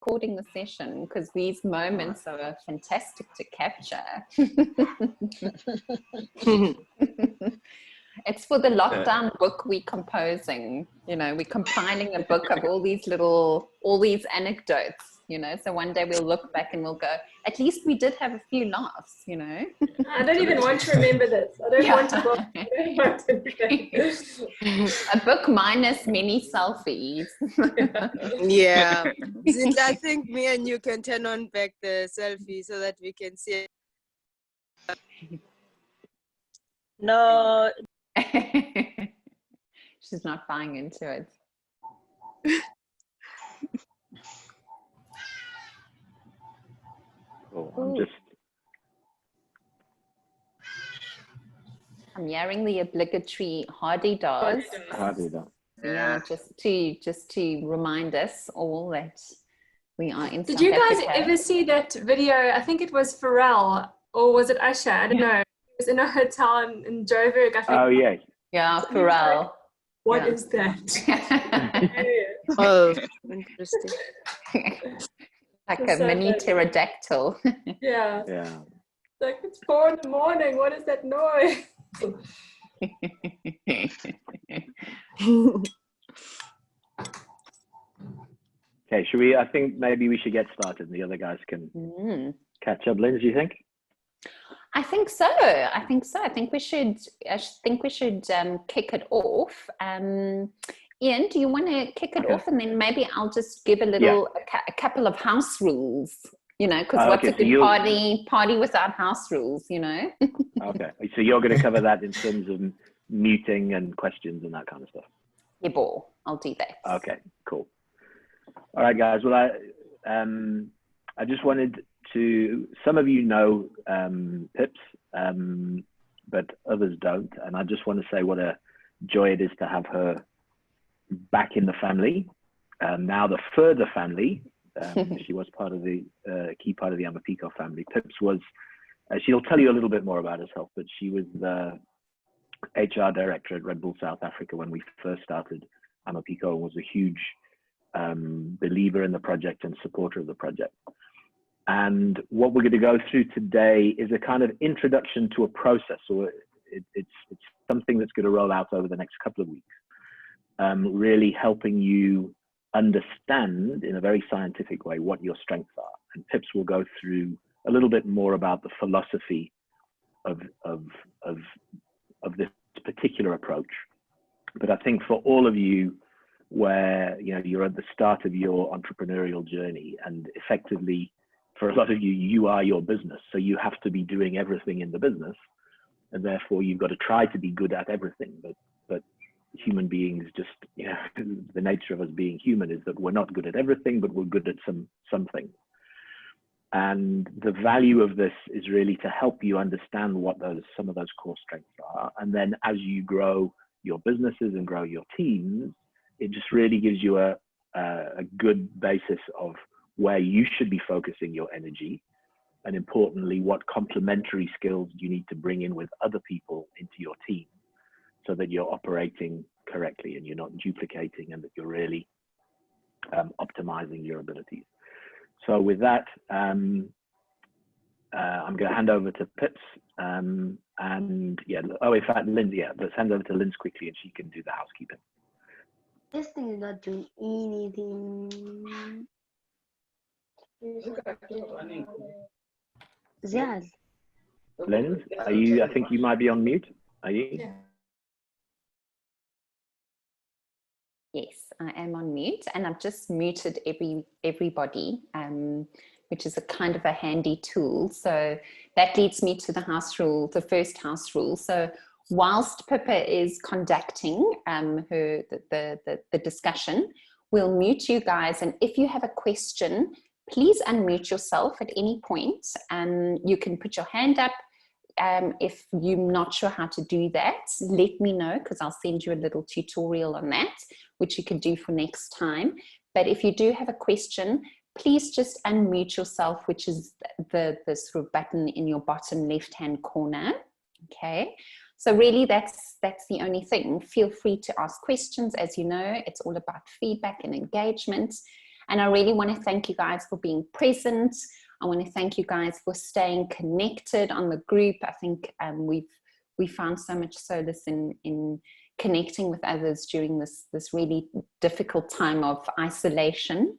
recording the session because these moments are fantastic to capture. It's for the lockdown book we're composing. You know, we're compiling a book of all these anecdotes, you know, so one day we'll look back and we'll go, at least we did have a few laughs, you know. I don't even want to remember this. I don't want to a book minus many selfies. Yeah. I think me and you can turn on back the selfie so that we can see it. No. She's not buying into it. I'm hearing the obligatory hardy does. Yeah, just to remind us all that we are in South Africa. Did you guys ever see that video? I think it was Pharrell, or was it Usher? I don't know. It was in a hotel in Joburg, I think. Oh, yeah. Yeah, Pharrell. What is that? Oh, interesting. Like a mini pterodactyl. Yeah. Like, it's 4 in the morning. What is that noise? Okay, I think maybe we should get started and the other guys can catch up. Lynn, do you think? I think so. I think we should kick it off. Ian, do you want to kick it off, and then maybe I'll just give a couple of house rules, you know, because what's a good party without house rules, you know? Okay, so you're going to cover that in terms of muting and questions and that kind of stuff. Yeah, I'll do that. Okay, cool. All right, guys. Well, I just wanted to, some of you know Pips, but others don't, and I just want to say what a joy it is to have her back in the family, now the further family. She was part of the key part of the Amapico family. Pips was, she'll tell you a little bit more about herself, but she was the HR director at Red Bull South Africa when we first started Amapico, and was a huge believer in the project and supporter of the project. And what we're going to go through today is a kind of introduction to a process, or it's something that's going to roll out over the next couple of weeks. Really helping you understand in a very scientific way what your strengths are. And Pips will go through a little bit more about the philosophy of this particular approach. But I think for all of you, where you're at the start of your entrepreneurial journey, and effectively for a lot of you, you are your business, so you have to be doing everything in the business, and therefore you've got to try to be good at everything. But human beings, just the nature of us being human is that we're not good at everything, but we're good at something. And the value of this is really to help you understand what some of those core strengths are. And then as you grow your businesses and grow your teams, it just really gives you a good basis of where you should be focusing your energy. And importantly, what complementary skills you need to bring in with other people into your team, so that you're operating correctly and you're not duplicating, and that you're really optimizing your abilities. So with that, I'm going to hand over to Pips. In fact, Lynn, let's hand over to Lynn quickly and she can do the housekeeping. This thing is not doing anything. Zaz. Lynn, I think you might be on mute. Are you? Yeah. Yes, I am on mute, and I've just muted everybody, which is a kind of a handy tool. So that leads me to the house rule, the first house rule. So whilst Pippa is conducting the discussion, we'll mute you guys, and if you have a question, please unmute yourself at any point. You can put your hand up. If you're not sure how to do that, let me know, because I'll send you a little tutorial on that, which you can do for next time. But if you do have a question, please just unmute yourself, which is the sort of button in your bottom left-hand corner. Okay, so really that's the only thing. Feel free to ask questions. As you know, it's all about feedback and engagement. And I really want to thank you guys for being present. I want to thank you guys for staying connected on the group. I think we found so much solace in connecting with others during this really difficult time of isolation.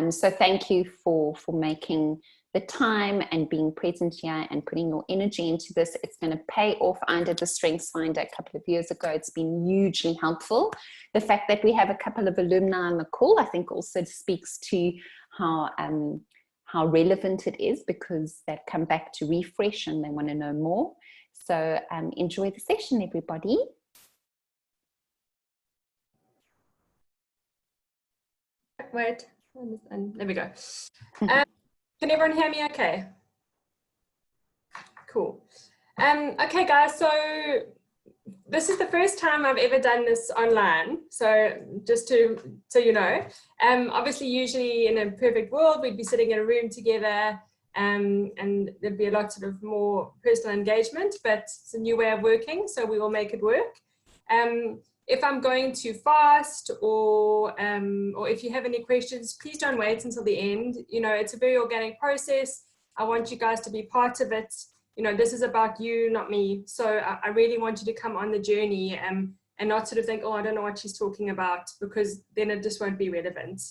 So thank you for making the time and being present here and putting your energy into this. It's going to pay off. I did the Strengthsfinder a couple of years ago. It's been hugely helpful. The fact that we have a couple of alumni on the call, I think also speaks to how relevant it is, because they've come back to refresh and they want to know more. So enjoy the session, everybody. Wait, there we go. Can everyone hear me okay? Cool. Okay, guys, so this is the first time I've ever done this online. So just so you know, obviously, usually in a perfect world, we'd be sitting in a room together and there'd be a lot sort of more personal engagement, but it's a new way of working, so we will make it work. If I'm going too fast or if you have any questions, please don't wait until the end. You know, it's a very organic process. I want you guys to be part of it. You know, this is about you, not me. So I really want you to come on the journey and not sort of think, oh, I don't know what she's talking about, because then it just won't be relevant.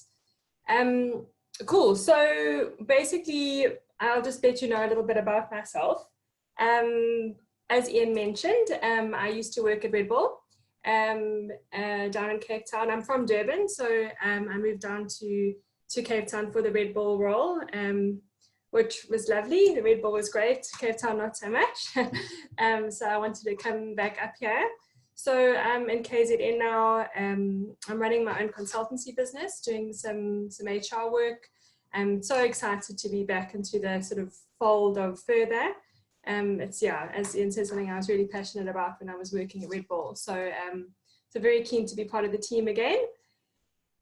Cool. So basically, I'll just let you know a little bit about myself. As Ian mentioned, I used to work at Red Bull down in Cape Town. I'm from Durban, so I moved down to Cape Town for the Red Bull role, which was lovely. The Red Bull was great, Cape Town not so much. So I wanted to come back up here. So I'm in KZN now. I'm running my own consultancy business, doing some HR work. I'm so excited to be back into the sort of fold of further. It's, yeah, as Ian said, something I was really passionate about when I was working at Red Bull. So very keen to be part of the team again.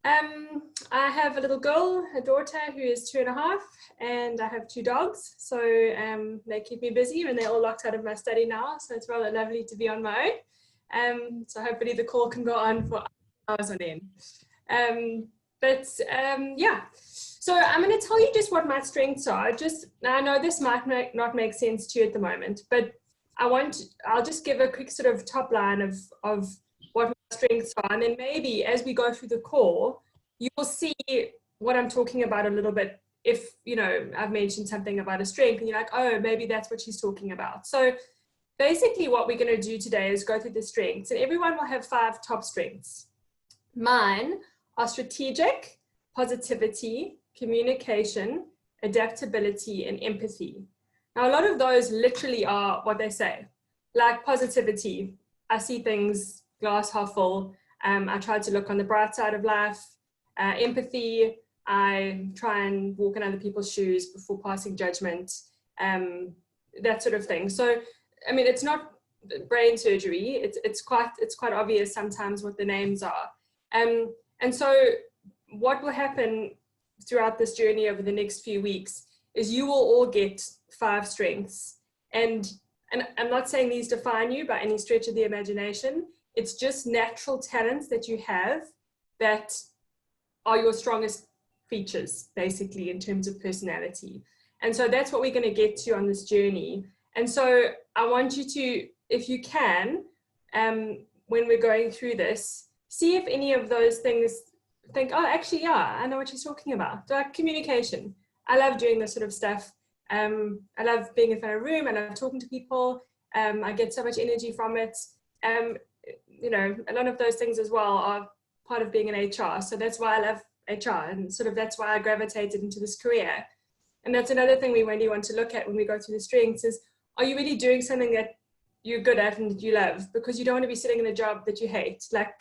I have a little girl, a daughter who is 2.5, and I have 2 dogs. So they keep me busy, and they're all locked out of my study now. So it's rather lovely to be on my own. So hopefully the call can go on for hours on end. Yeah. So I'm going to tell you just what my strengths are. I know this might not make sense to you at the moment, but I'll just give a quick sort of top line of what my strengths are. And then maybe as we go through the call, you will see what I'm talking about a little bit. If, you know, I've mentioned something about a strength and you're like, oh, maybe that's what she's talking about. So basically what we're going to do today is go through the strengths, and everyone will have 5 top strengths. Mine are strategic, positivity, communication, adaptability, and empathy. Now, a lot of those literally are what they say. Like positivity, I see things glass half full. I try to look on the bright side of life. Empathy, I try and walk in other people's shoes before passing judgment, that sort of thing. So, I mean, it's not brain surgery. It's quite obvious sometimes what the names are. And so what will happen throughout this journey over the next few weeks is you will all get 5 strengths. And I'm not saying these define you by any stretch of the imagination. It's just natural talents that you have that are your strongest features, basically, in terms of personality. And so that's what we're going to get to on this journey. And so I want you to, if you can, when we're going through this, see if any of those things think, oh, actually, yeah, I know what she's talking about. Like communication. I love doing this sort of stuff. I love being in front of a room. I love talking to people. I get so much energy from it. You know, a lot of those things as well are part of being in HR. So that's why I love HR, and sort of that's why I gravitated into this career. And that's another thing we really want to look at when we go through the strengths is, are you really doing something that you're good at and that you love? Because you don't want to be sitting in a job that you hate. Like,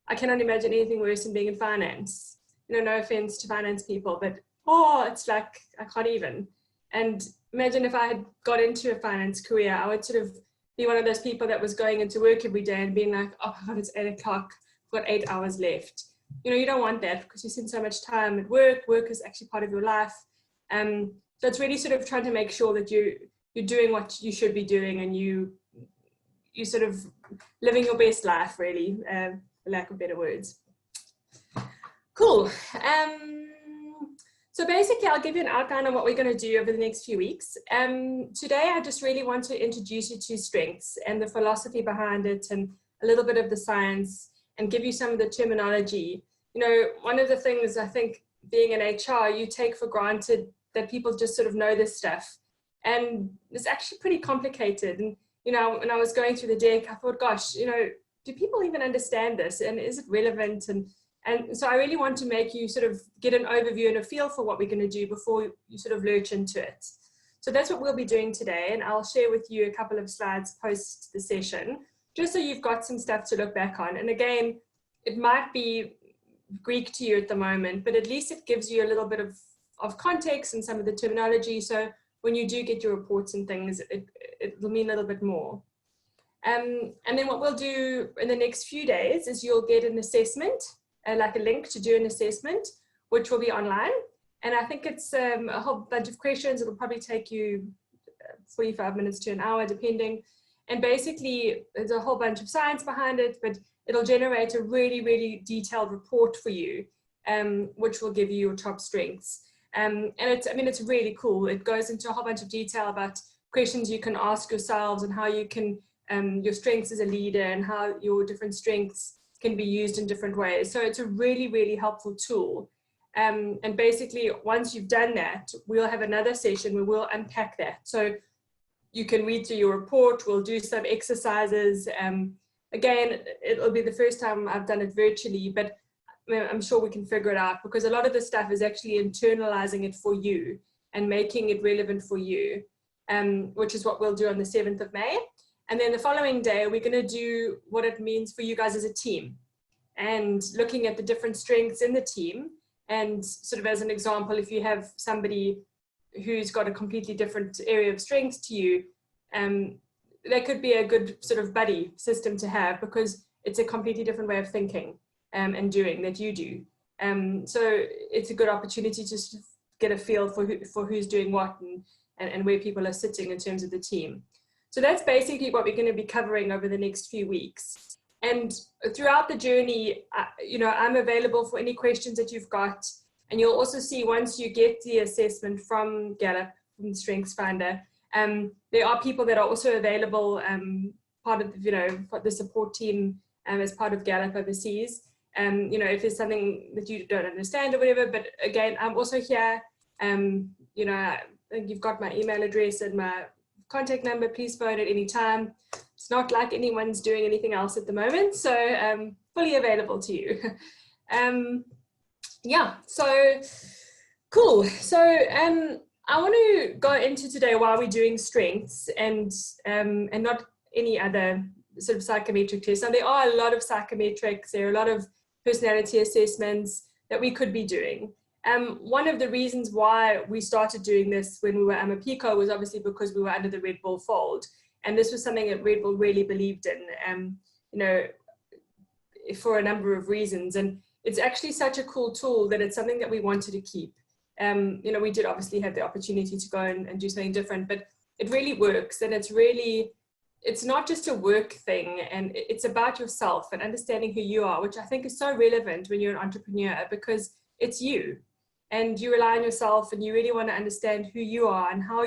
I cannot imagine anything worse than being in finance. You know, no offense to finance people, but oh, it's like, I can't even. And imagine if I had got into a finance career, I would sort of be one of those people that was going into work every day and being like, oh God, it's 8 o'clock, I've got 8 hours left. You know, you don't want that because you spend so much time at work. Work is actually part of your life. So it's really sort of trying to make sure that you're doing what you should be doing, and you sort of living your best life, really, for lack of better words. Cool. So basically, I'll give you an outline on what we're going to do over the next few weeks. Today, I just really want to introduce you to strengths and the philosophy behind it and a little bit of the science and give you some of the terminology. You know, one of the things I think being in HR, you take for granted that people just sort of know this stuff. And it's actually pretty complicated. And, you know, when I was going through the deck, I thought, gosh, you know, do people even understand this? And is it relevant? And so I really want to make you sort of get an overview and a feel for what we're going to do before you sort of lurch into it. So that's what we'll be doing today. And I'll share with you a couple of slides post the session, just so you've got some stuff to look back on. And again, it might be Greek to you at the moment, but at least it gives you a little bit of context and some of the terminology. So when you do get your reports and things, it will mean a little bit more. And then what we'll do in the next few days is you'll get an assessment, like a link to do an assessment, which will be online. And I think it's a whole bunch of questions. It'll probably take you 45 minutes to an hour, depending. And basically, there's a whole bunch of science behind it, but it'll generate a really, really detailed report for you, which will give you your top strengths. And it's really cool. It goes into a whole bunch of detail about questions you can ask yourselves and how you can, your strengths as a leader and how your different strengths can be used in different ways. So it's a really, really helpful tool. And basically, once you've done that, we'll have another session where we'll unpack that. So you can read through your report, we'll do some exercises. Again, it'll be the first time I've done it virtually, but I'm sure we can figure it out, because a lot of the stuff is actually internalizing it for you and making it relevant for you, which is what we'll do on the 7th of May. And then the following day, we're going to do what it means for you guys as a team and looking at the different strengths in the team. And sort of as an example, if you have somebody who's got a completely different area of strength to you, that could be a good sort of buddy system to have, because it's a completely different way of thinking and doing that you do. So it's a good opportunity to sort of get a feel for who's doing what and where people are sitting in terms of the team. So that's basically what we're going to be covering over the next few weeks. And throughout the journey, you know, I'm available for any questions that you've got. And you'll also see, once you get the assessment from Gallup, from the Strengthsfinder, there are people that are also available, part of, you know, the support team as part of Gallup overseas. You know, if there's something that you don't understand or whatever, but again, I'm also here. You know, I think you've got my email address and my contact number. Please phone at any time. It's not like anyone's doing anything else at the moment, so fully available to you. Yeah, so cool. So I want to go into today why we're doing strengths and not any other sort of psychometric tests. Now, there are a lot of psychometrics, there are a lot of personality assessments that we could be doing. One of the reasons why we started doing this when we were Amapico was obviously because we were under the Red Bull fold. And this was something that Red Bull really believed in, you know, for a number of reasons. And it's actually such a cool tool that it's something that we wanted to keep. You know, we did obviously have the opportunity to go and do something different, but it really works. And it's not just a work thing, and it's about yourself and understanding who you are, which I think is so relevant when you're an entrepreneur, because it's you and you rely on yourself and you really want to understand who you are and how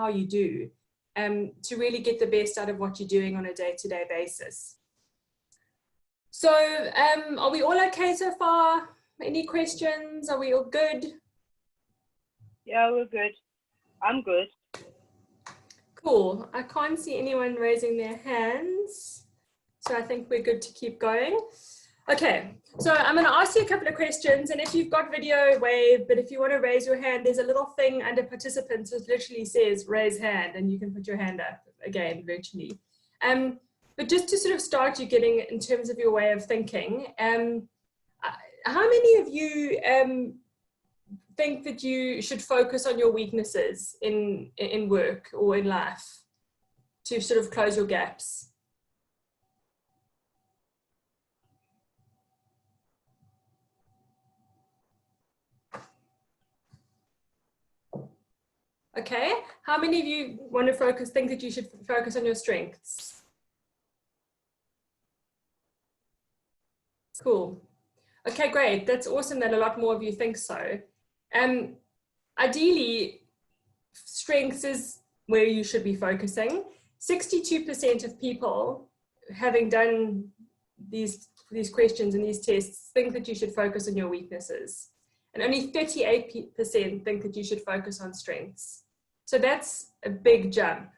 you do, to really get the best out of what you're doing on a day-to-day basis. So are we all okay so far? Any questions? Are we all good? Yeah, we're good. I'm good. Cool. I can't see anyone raising their hands, so I think we're good to keep going. Okay, so I'm going to ask you a couple of questions, and if you've got video, wave, but if you want to raise your hand, there's a little thing under participants that literally says raise hand, and you can put your hand up again virtually. But just to sort of start you getting in terms of your way of thinking, how many of you think that you should focus on your weaknesses in work or in life to sort of close your gaps? Okay, how many of you want to think that you should focus on your strengths? Cool. Okay, great. That's awesome that a lot more of you think so. Ideally, strengths is where you should be focusing. 62% of people, having done these questions and these tests, think that you should focus on your weaknesses. And only 38% think that you should focus on strengths. So that's a big jump.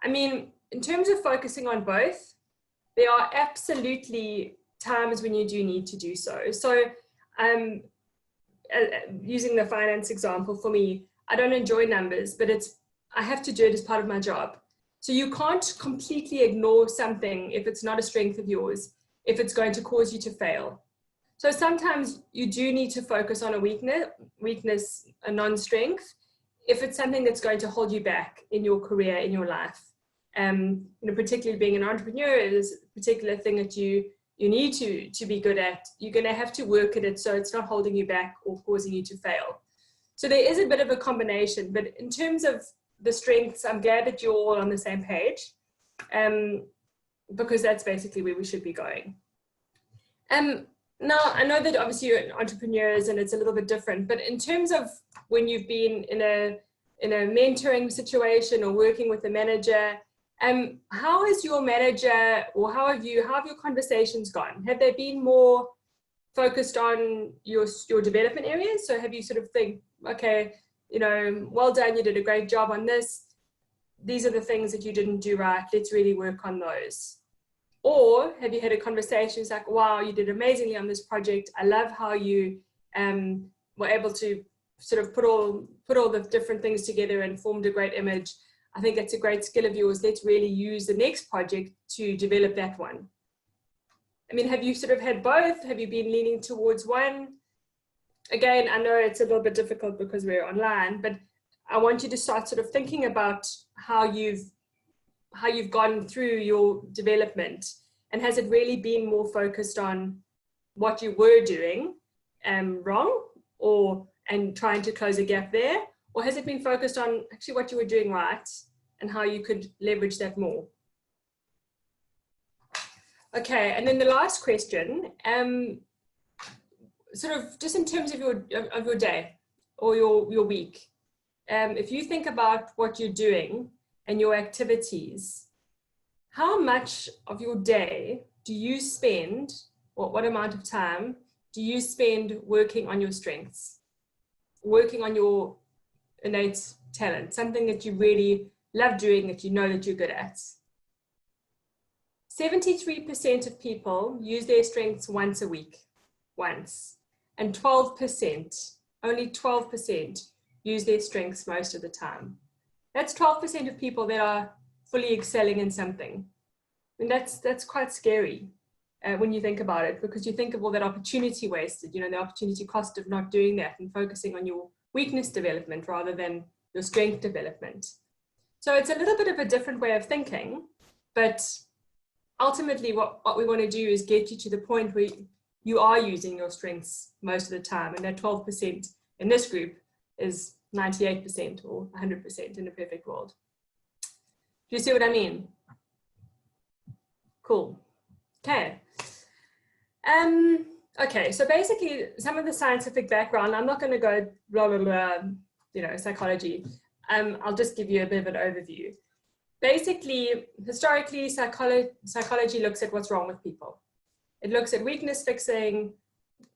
I mean, in terms of focusing on both, there are absolutely times when you do need to do so. So using the finance example, for me, I don't enjoy numbers, but I have to do it as part of my job. So you can't completely ignore something if it's not a strength of yours, if it's going to cause you to fail. So sometimes you do need to focus on a weakness, a non-strength, if it's something that's going to hold you back in your career, in your life. Particularly being an entrepreneur is a particular thing that you need to be good at. You're going to have to work at it so it's not holding you back or causing you to fail. So there is a bit of a combination, but in terms of the strengths, I'm glad that you're all on the same page, because that's basically where we should be going. Now, I know that obviously you're entrepreneurs and it's a little bit different, but in terms of when you've been in a mentoring situation or working with a manager, how is your manager, or how have your conversations gone? Have they been more focused on your development areas? So have you sort of think, okay, well done, you did a great job on this. These are the things that you didn't do right. Let's really work on those. Or have you had a conversation like, wow, you did amazingly on this project. I love how you were able to sort of put all the different things together and formed a great image. I think that's a great skill of yours. Let's really use the next project to develop that one. I mean, have you sort of had both? Have you been leaning towards one? Again, I know it's a little bit difficult because we're online, but I want you to start sort of thinking about how you've gone through your development, and has it really been more focused on what you were doing wrong, and trying to close a gap there, or has it been focused on actually what you were doing right and how you could leverage that more? Okay, and then the last question, sort of just in terms of your day or your week, if you think about what you're doing and your activities, how much of your day do you spend, or what amount of time do you spend working on your strengths, working on your innate talent, something that you really love doing, that you know that you're good at? 73% of people use their strengths once a week, and 12%, only 12% use their strengths most of the time. That's 12% of people that are fully excelling in something. And that's quite scary when you think about it, because you think of all that opportunity wasted, the opportunity cost of not doing that and focusing on your weakness development rather than your strength development. So it's a little bit of a different way of thinking, but ultimately what we want to do is get you to the point where you are using your strengths most of the time, and that 12% in this group is 98% or 100% in a perfect world. Do you see what I mean? Cool. Okay. Okay, so basically some of the scientific background, I'm not going to go blah, blah, blah, psychology. I'll just give you a bit of an overview. Basically, historically, psychology looks at what's wrong with people. It looks at weakness fixing,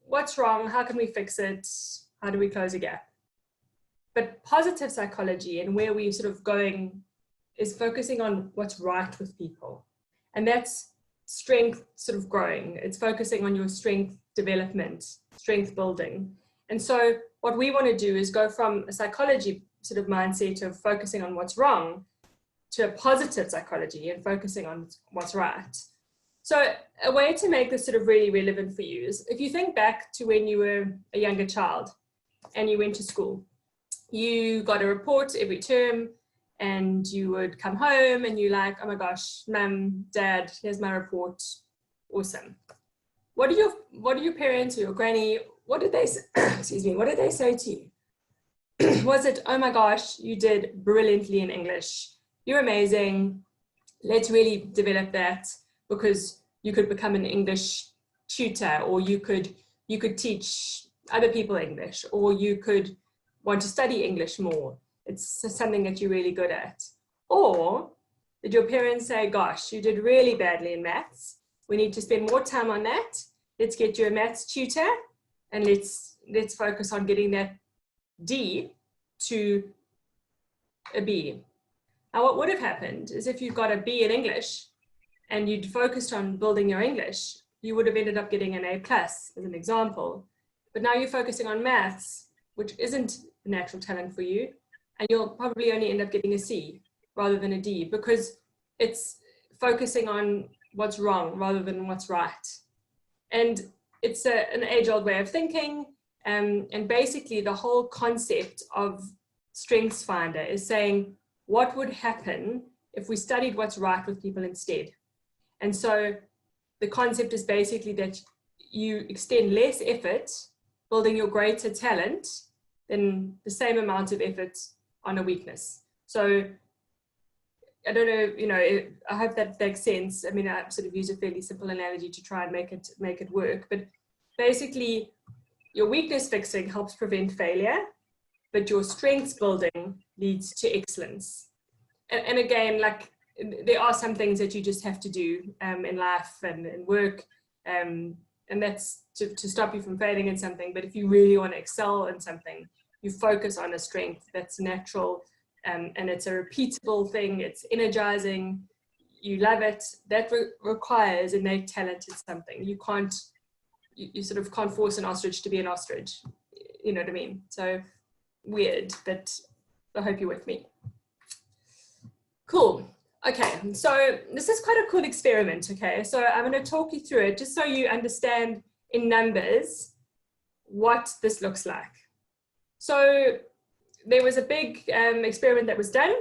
what's wrong, how can we fix it, how do we close a gap? But positive psychology, and where we're sort of going, is focusing on what's right with people. And that's strength sort of growing. It's focusing on your strength development, strength building. And so what we want to do is go from a psychology sort of mindset of focusing on what's wrong to a positive psychology and focusing on what's right. So a way to make this sort of really relevant for you is if you think back to when you were a younger child and you went to school, you got a report every term, and you would come home and you're like, oh my gosh, mum, dad, here's my report. Awesome. What do your parents or your granny, what did they say, excuse me, what did they say to you? Was it, oh my gosh, you did brilliantly in English. You're amazing. Let's really develop that, because you could become an English tutor, or you could teach other people English, or you could want to study English more. It's something that you're really good at. Or did your parents say, gosh, you did really badly in maths. We need to spend more time on that. Let's get you a maths tutor and let's focus on getting that D to a B. Now, what would have happened is if you got a B in English and you'd focused on building your English, you would have ended up getting an A+ as an example. But now you're focusing on maths, which isn't a natural talent for you, and you'll probably only end up getting a C rather than a D, because it's focusing on what's wrong rather than what's right. And it's an age-old way of thinking, and basically the whole concept of Strengthsfinder is saying, what would happen if we studied what's right with people instead? And so the concept is basically that you extend less effort building your greater talent than the same amount of effort on a weakness. So I don't know, I hope that makes sense. I mean, I sort of use a fairly simple analogy to try and make it work. But basically, your weakness fixing helps prevent failure, but your strengths building leads to excellence. And again, like, there are some things that you just have to do in life and in work, and that's to stop you from failing in something. But if you really want to excel in something, you focus on a strength that's natural, and it's a repeatable thing. It's energizing. You love it. That requires innate talent in something. You sort of can't force an ostrich to be an ostrich. You know what I mean? So weird, but I hope you're with me. Cool. Okay, so this is quite a cool experiment, okay? So I'm going to talk you through it just so you understand in numbers what this looks like. So there was a big experiment that was done,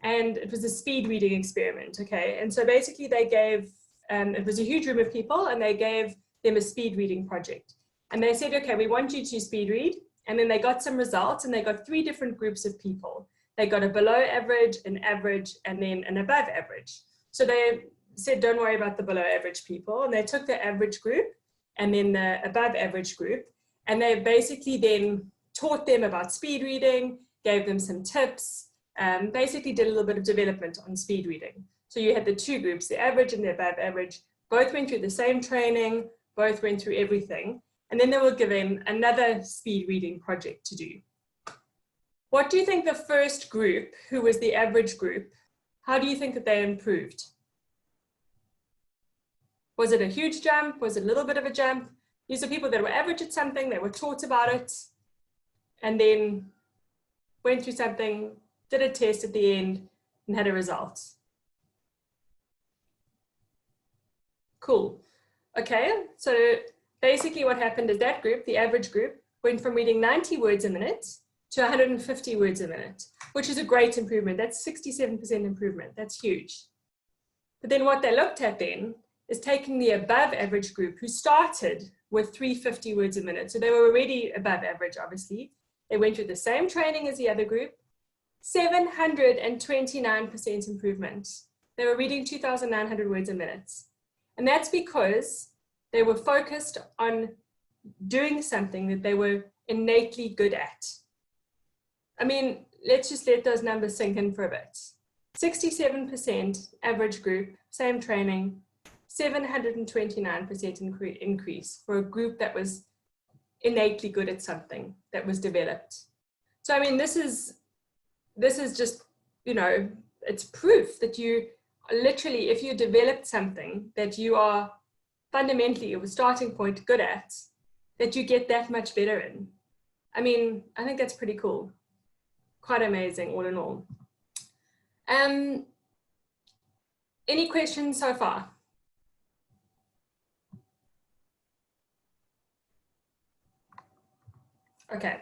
and it was a speed reading experiment, okay? And so basically they gave, it was a huge room of people, and they gave them a speed reading project. And they said, okay, we want you to speed read. And then they got some results, and they got 3 different groups of people. They got a below average, an average, and then an above average. So they said, don't worry about the below average people. And they took the average group and then the above average group. And they basically then taught them about speed reading, gave them some tips, basically did a little bit of development on speed reading. So you had the 2 groups, the average and the above average, both went through the same training, both went through everything. And then they were given another speed reading project to do. What do you think the first group, who was the average group, how do you think that they improved? Was it a huge jump? Was it a little bit of a jump? These are people that were average at something, they were taught about it, and then went through something, did a test at the end, and had a result. Cool. Okay, so basically what happened is that group, the average group, went from reading 90 words a minute to 150 words a minute, which is a great improvement. That's 67% improvement. That's huge. But then what they looked at then is taking the above average group, who started with 350 words a minute. So they were already above average, obviously. They went through the same training as the other group, 729% improvement. They were reading 2,900 words a minute. And that's because they were focused on doing something that they were innately good at. I mean, let's just let those numbers sink in for a bit. 67% average group, same training, 729% increase for a group that was innately good at something that was developed. So, I mean, this is just, it's proof that you literally, if you developed something that you are fundamentally, your starting point, good at, that you get that much better in. I mean, I think that's pretty cool. Quite amazing, all in all. Any questions so far? Okay.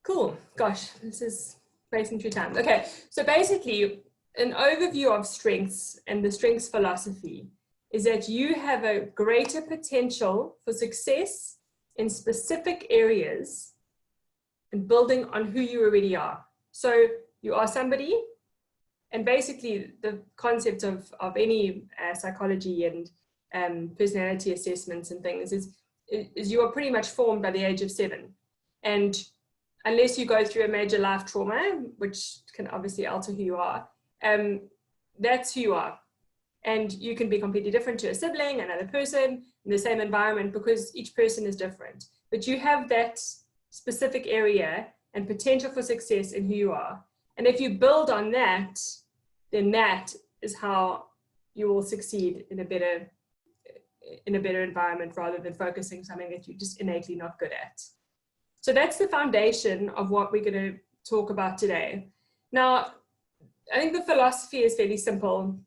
Cool. Gosh, this is racing through time. Okay, so basically, an overview of strengths and the strengths philosophy is that you have a greater potential for success in specific areas and building on who you already are. So you are somebody, and basically the concept of any psychology and personality assessments and things is you are pretty much formed by the age of 7. And unless you go through a major life trauma, which can obviously alter who you are, that's who you are. And you can be completely different to a sibling, another person in the same environment, because each person is different. But you have that specific area and potential for success in who you are. And if you build on that, then that is how you will succeed in a better environment, rather than focusing something that you're just innately not good at. So that's the foundation of what we're going to talk about today. Now, I think the philosophy is fairly simple.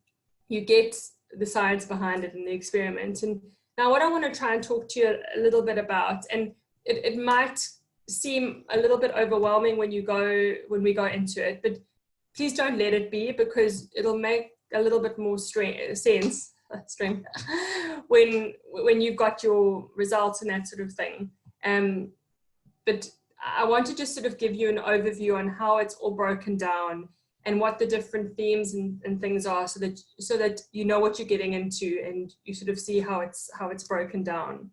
You get the science behind it in the experiment. And now what I want to try and talk to you a little bit about, and it might seem a little bit overwhelming when we go into it, but please don't let it be, because it'll make a little bit more sense when you've got your results and that sort of thing. But I want to just sort of give you an overview on how it's all broken down and what the different themes and things are, so that you know what you're getting into and you sort of see how it's broken down.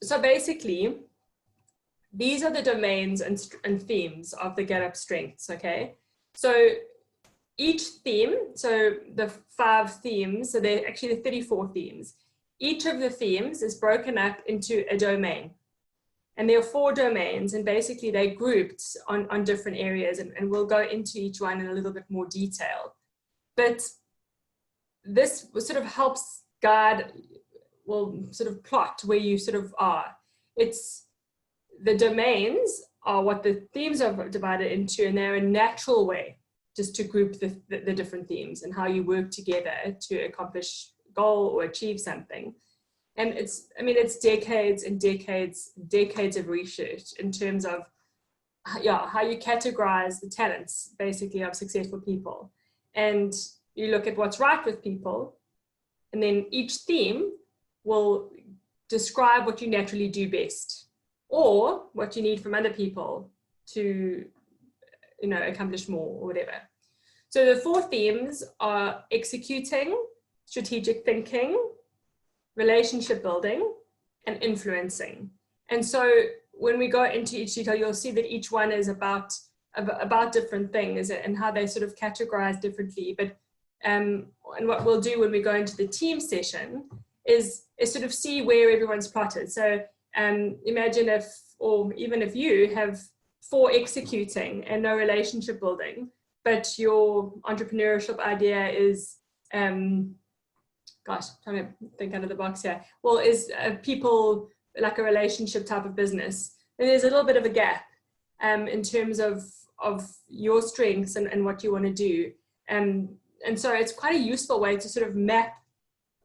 So basically, these are the domains and themes of the Get Up Strengths, okay? So each theme, so the 5 themes, so they're actually the 34 themes. Each of the themes is broken up into a domain. And there are 4 domains, and basically they're grouped on different areas, and we'll go into each one in a little bit more detail. But this sort of helps guide, well, sort of plot where you sort of are. It's the domains are what the themes are divided into, and they're a natural way just to group the different themes and how you work together to accomplish a goal or achieve something. And it's decades and decades of research in terms of how you categorize the talents basically of successful people. And you look at what's right with people, and then each theme will describe what you naturally do best, or what you need from other people to, accomplish more or whatever. So the 4 themes are executing, strategic thinking, relationship building, and influencing. And so when we go into each detail, you'll see that each one is about different things and how they sort of categorize differently. But and what we'll do when we go into the team session is sort of see where everyone's plotted. So imagine even if you have 4 executing and no relationship building, but your entrepreneurship idea is, trying to think out of the box here. Well, is people, like a relationship type of business, then there's a little bit of a gap in terms of your strengths and what you want to do. And so it's quite a useful way to sort of map,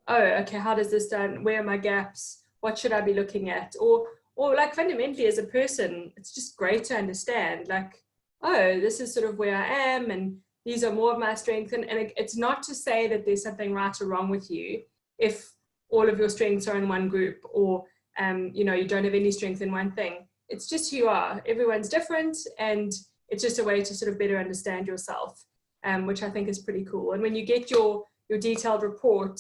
how does this done? Where are my gaps? What should I be looking at? Or like fundamentally as a person, it's just great to understand, like, this is sort of where I am, and these are more of my strengths. And it's not to say that there's something right or wrong with you if all of your strengths are in one group, or you don't have any strength in one thing. It's just who you are. Everyone's different, and it's just a way to sort of better understand yourself, which I think is pretty cool. And when you get your detailed report,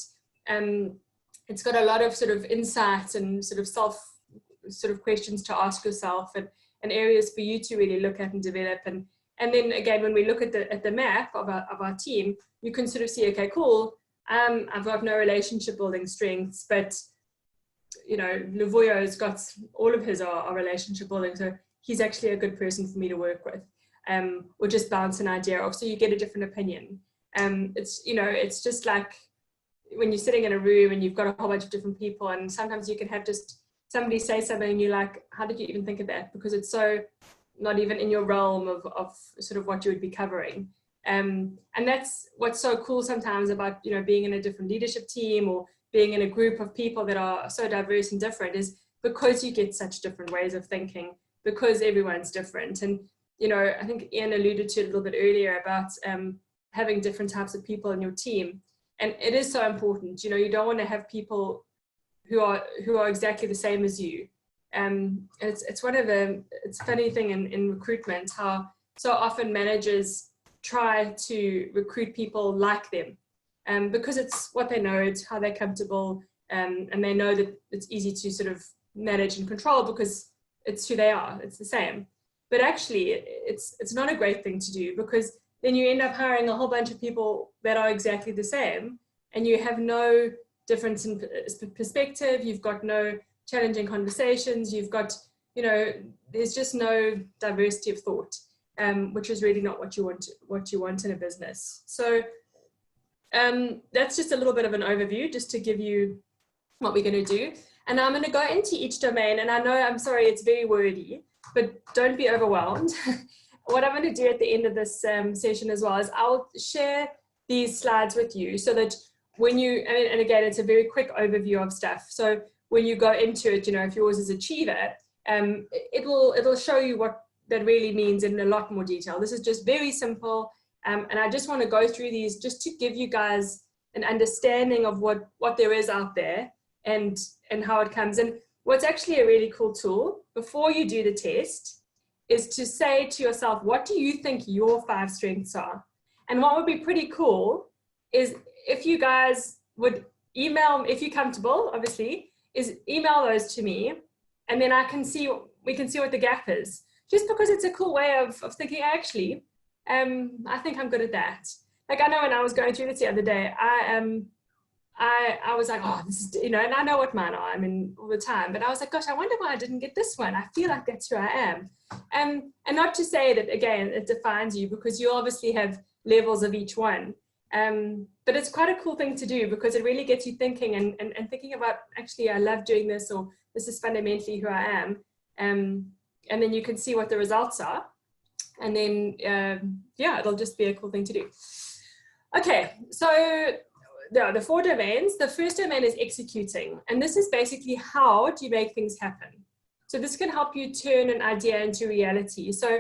it's got a lot of sort of insights and sort of questions to ask yourself, and areas for you to really look at and develop. And then again, when we look at the map of our team, you can sort of see, okay, cool, I've got no relationship building strengths, but Lavoyo's got all of his are relationship building, so he's actually a good person for me to work with, or just bounce an idea off, so you get a different opinion. It's just like when you're sitting in a room and you've got a whole bunch of different people, and sometimes you can have just somebody say something and you're like, how did you even think of that? Because it's so not even in your realm of sort of what you would be covering. And that's what's so cool sometimes about, being in a different leadership team or being in a group of people that are so diverse and different, is because you get such different ways of thinking, because everyone's different. And, I think Ian alluded to it a little bit earlier about having different types of people in your team. And it is so important. You don't want to have people who are exactly the same as you. It's a funny thing in recruitment, how so often managers try to recruit people like them, because it's what they know, it's how they're comfortable, and they know that it's easy to sort of manage and control because it's who they are, it's the same. But actually, it's not a great thing to do, because then you end up hiring a whole bunch of people that are exactly the same, and you have no difference in perspective, you've got no challenging conversations, you've got, there's just no diversity of thought, which is really not what you want in a business. So that's just a little bit of an overview, just to give you what we're going to do. And I'm going to go into each domain, and I know, I'm sorry, it's very wordy, but don't be overwhelmed. What I'm going to do at the end of this session as well is I'll share these slides with you, so that when you, and again, it's a very quick overview of stuff. So when you go into it, if yours is Achiever, it'll show you what that really means in a lot more detail. This is just very simple. And I just want to go through these just to give you guys an understanding of what there is out there, and how it comes. And what's actually a really cool tool before you do the test is to say to yourself, what do you think your 5 strengths are? And what would be pretty cool is if you guys would email, if you're comfortable, obviously, is email those to me, and then we can see what the gap is. Just because it's a cool way of thinking, actually, I think I'm good at that. Like, I know when I was going through this the other day, I was like, oh, this is, and I know what mine are, I mean, all the time, but I was like, gosh, I wonder why I didn't get this one. I feel like that's who I am. And not to say that, again, it defines you, because you obviously have levels of each one. But it's quite a cool thing to do, because it really gets you thinking and thinking about, actually, I love doing this, or this is fundamentally who I am. And then you can see what the results are. And then, yeah, it'll just be a cool thing to do. Okay, so the 4 domains. The first domain is executing. And this is basically, how do you make things happen? So this can help you turn an idea into reality. So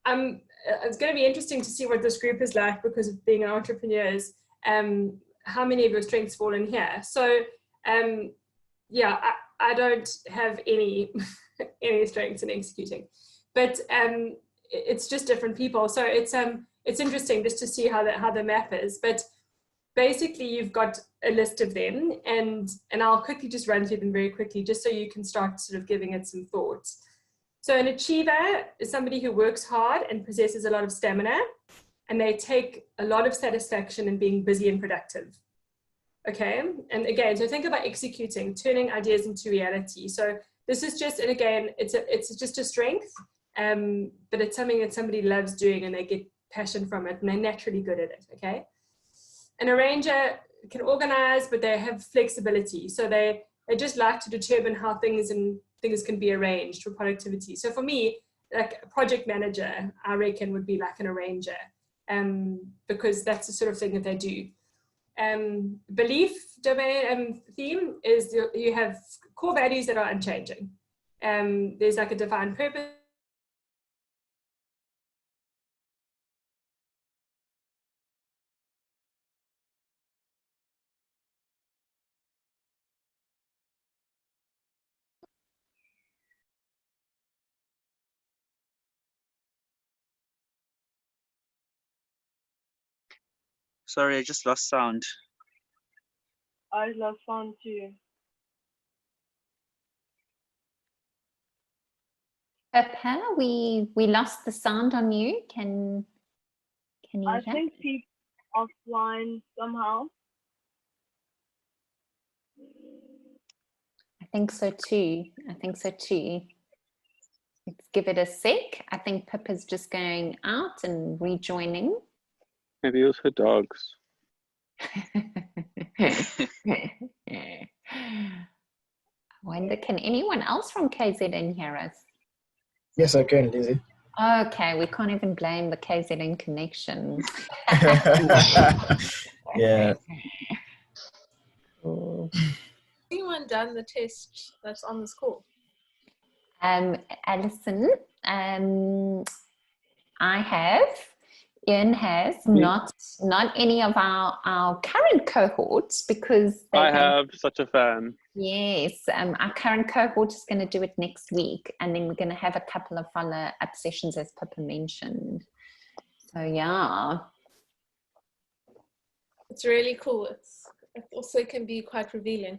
it's going to be interesting to see what this group is like, because of being entrepreneurs, how many of your strengths fall in here. So yeah, I don't have any strengths in executing, but it's just different people. So it's interesting just to see how the map is. But basically, you've got a list of them, and I'll quickly just run through them very quickly, just so you can start sort of giving it some thoughts. So an achiever is somebody who works hard and possesses a lot of stamina, and they take a lot of satisfaction in being busy and productive. Okay, and again, so think about executing, turning ideas into reality. So this is just, and again, it's just a strength, but it's something that somebody loves doing, and they get passion from it, and they're naturally good at it. Okay. An arranger can organize, but they have flexibility. So they just like to determine how things can be arranged for productivity. So for me, like a project manager, I reckon would be like an arranger, because that's the sort of thing that they do. Belief domain theme is you have core values that are unchanging. There's like a defined purpose. Sorry, I just lost sound. I lost sound too. Pippa, we lost the sound on you. Can you I hear? think people offline somehow. I think so too. Let's give it a sec. I think Pippa's just going out and rejoining. Maybe it was her dogs. I wonder, can anyone else from KZN hear us? Yes, I can, Lizzie. Okay, we can't even blame the KZN connection. Yeah. Cool. Anyone done the test that's on this call? Alison, I have. Ian has, not any of our current cohorts, because I have such a fan. Yes, our current cohort is going to do it next week, and then we're going to have a couple of follow-up sessions, as Pippa mentioned. So yeah, It's really cool. It also can be quite revealing.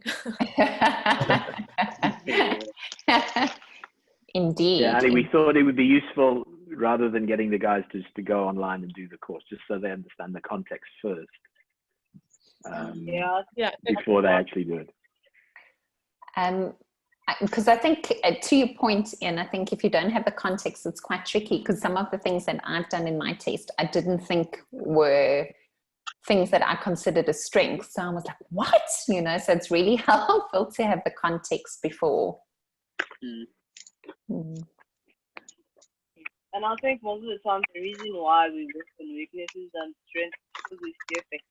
Indeed. Yeah, Ali, we thought it would be useful rather than getting the guys to go online and do the course, just so they understand the context first before they actually do it. Because I think, to your point, Ian, I think if you don't have the context, it's quite tricky, because some of the things that I've done in my test, I didn't think were things that I considered a strength. So I was like, what? You know, so it's really helpful to have the context before. And I think most of the time the reason why we work on weaknesses and strengths is because we fear factors.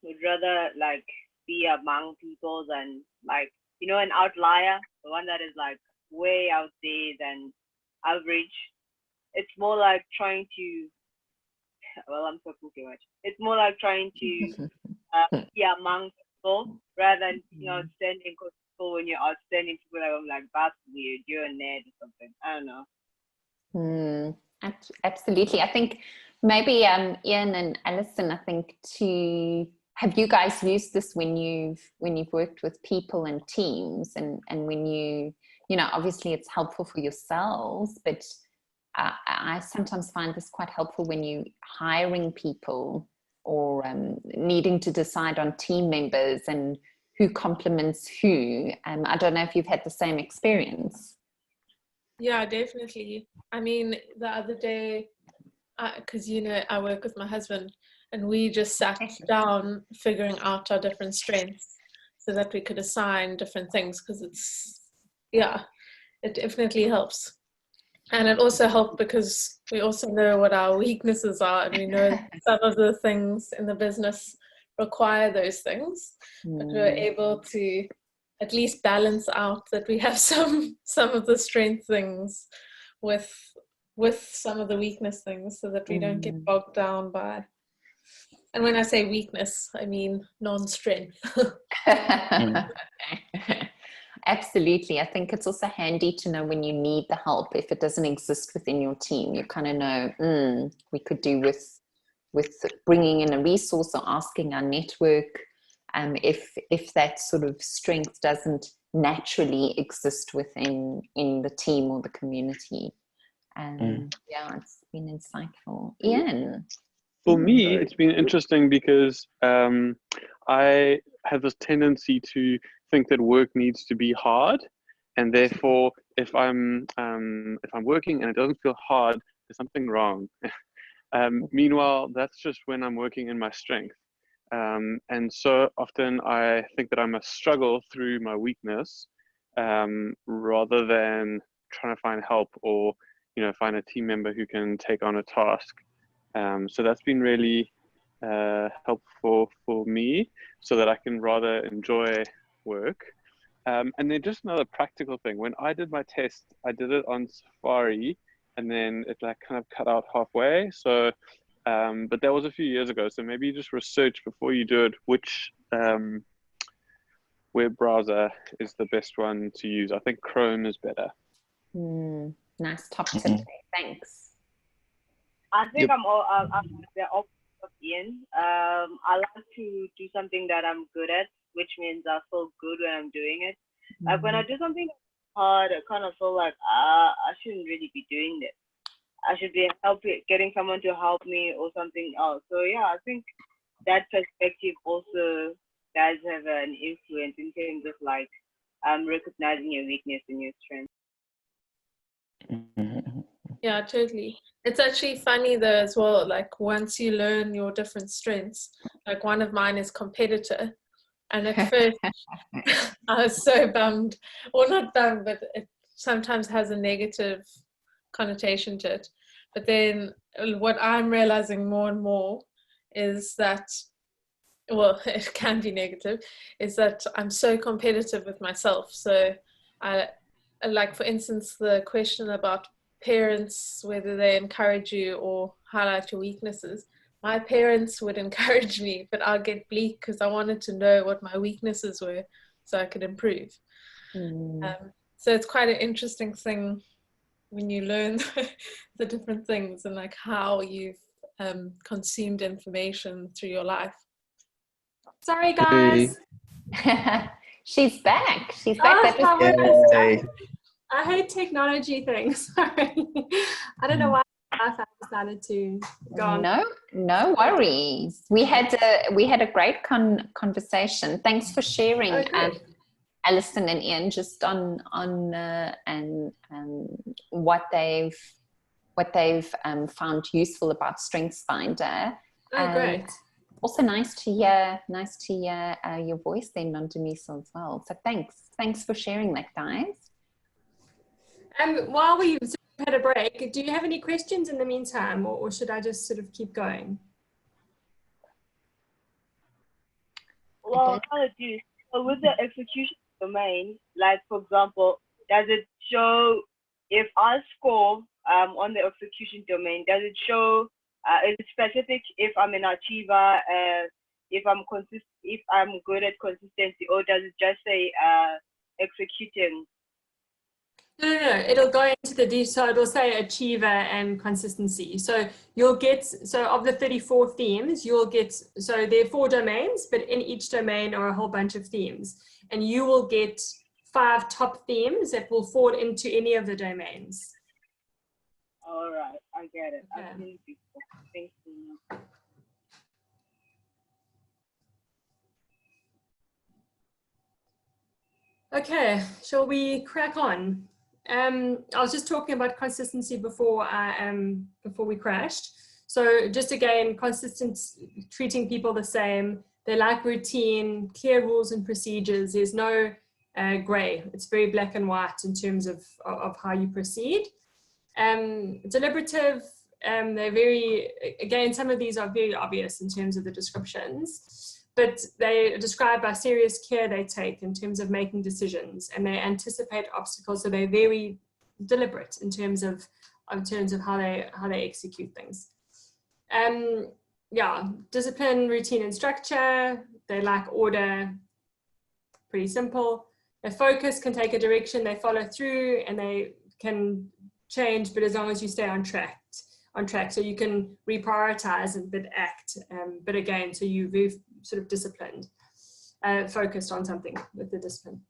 Would rather like be among people than like, you know, an outlier, the one that is like way out there than average. It's more like trying to, well, I'm talking too much. It's more like trying to be among people rather than, you know, outstanding. Because people, when you're outstanding, people are like, that's weird, you're a nerd or something. I don't know. Absolutely. I think maybe Ian and Alison, I think have you guys used this when you've worked with people and teams, and when you know, obviously it's helpful for yourselves, but I sometimes find this quite helpful when you hiring people or needing to decide on team members and who complements who. I don't know if you've had the same experience. Yeah, definitely. I mean, the other day, because, you know, I work with my husband, and we just sat down figuring out our different strengths so that we could assign different things, because it definitely helps. And it also helped because we also know what our weaknesses are, and we know some of the things in the business require those things, but we're able to at least balance out that we have some of the strength things with some of the weakness things, so that we don't get bogged down by. And when I say weakness, I mean non-strength. Absolutely. I think it's also handy to know when you need the help. If it doesn't exist within your team, you kind of know, we could do with bringing in a resource or asking our network. If that sort of strength doesn't naturally exist within the team or the community. Yeah, it's been insightful. Ian? For me, it's been interesting because I have this tendency to think that work needs to be hard, and therefore, if I'm working and it doesn't feel hard, there's something wrong. Meanwhile, that's just when I'm working in my strength, and so often I think that I must struggle through my weakness rather than trying to find help or, you know, find a team member who can take on a task. So that's been really helpful for me, so that I can rather enjoy work. And then just another practical thing, when I did my test, I did it on Safari, and then it like kind of cut out halfway. So, but that was a few years ago. So maybe you just research before you do it which web browser is the best one to use. I think Chrome is better. Nice top tip. Thanks. I think I'm the opposite of Ian. I like to do something that I'm good at, which means I feel good when I'm doing it. Like when I do something hard, I kind of feel like I shouldn't really be doing this. I should be getting someone to help me or something else. So yeah, I think that perspective also does have an influence in terms of like recognizing your weakness and your strength. Yeah, totally. It's actually funny though as well, like once you learn your different strengths, like one of mine is competitor, and at first I was so bummed, or not bummed, but it sometimes has a negative connotation to it. But then what I'm realizing more and more is that, well, it can be negative, is that I'm so competitive with myself. So I, like for instance, the question about parents, whether they encourage you or highlight your weaknesses. My parents would encourage me, but I'll get bleak because I wanted to know what my weaknesses were so I could improve. So it's quite an interesting thing when you learn the different things and like how you've consumed information through your life. Sorry, guys. She's back. She's back. Oh, That was how was Yay. I hate technology things. Sorry. I don't know why I decided to go on. No worries. We had a great conversation. Thanks for sharing, Alison and Ian, just on and what they've found useful about Strengthsfinder. Oh, great. Also nice to hear your voice then, Nondomiso, as well. So thanks for sharing that, guys. While we had a break, do you have any questions in the meantime, or should I just sort of keep going? Well, I kind of do. So with the execution domain, like for example, does it show if I score on the execution domain? Does it show is it specific if I'm an achiever, if I'm good at consistency, or does it just say executing? No. It'll go into the detail. It'll say achiever and consistency. So you'll get, so of the 34 themes, you'll get, so there are 4 domains, but in each domain are a whole bunch of themes. And you will get 5 top themes that will fall into any of the domains. All right, I get it. Okay. I've seen it before. Thank you. Okay, shall we crack on? I was just talking about consistency before we crashed. So just again, consistent, treating people the same. They like routine, clear rules and procedures. There's no gray. It's very black and white in terms of how you proceed. Deliberative. They're very, again, some of these are very obvious in terms of the descriptions, but they are described by serious care they take in terms of making decisions, and they anticipate obstacles, so they're very deliberate in terms of how they execute things. Yeah, discipline, routine and structure. They like order, pretty simple. Their focus can take a direction, they follow through, and they can change, but as long as you stay on track. So you can reprioritize and but act, but again, so you're very sort of disciplined, focused on something with the discipline.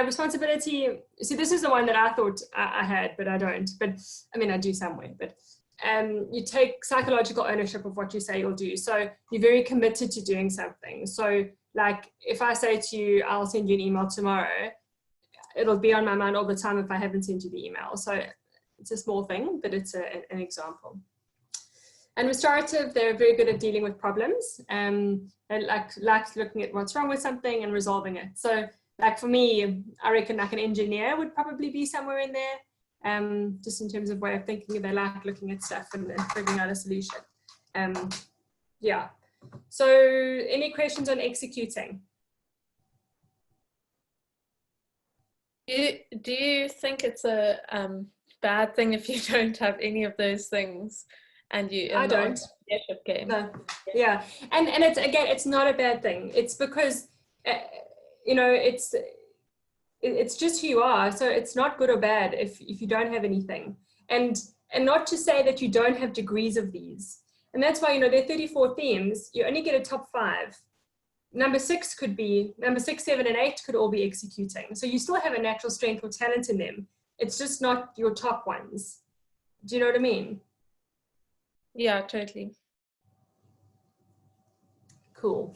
Responsibility, see, this is the one that I thought I had, but I don't. But I mean, I do somewhere, but you take psychological ownership of what you say you'll do. So you're very committed to doing something. So like if I say to you, I'll send you an email tomorrow, it'll be on my mind all the time if I haven't sent you the email. So it's a small thing, but it's an example. And restorative, they're very good at dealing with problems. They like looking at what's wrong with something and resolving it. So like for me, I reckon like an engineer would probably be somewhere in there, just in terms of way of thinking. They like looking at stuff and figuring out a solution. Yeah. So any questions on executing? Do you think it's a bad thing if you don't have any of those things and you I don't. Game? No. Yeah, and it's, again, it's not a bad thing. It's because you know, it's just who you are. So it's not good or bad if you don't have anything, and not to say that you don't have degrees of these. And that's why, you know, there are 34 themes. You only get a top 5. Number 6 could be, number 6, 7, and 8 could all be executing. So you still have a natural strength or talent in them. It's just not your top ones. Do you know what I mean? Yeah, totally. Cool.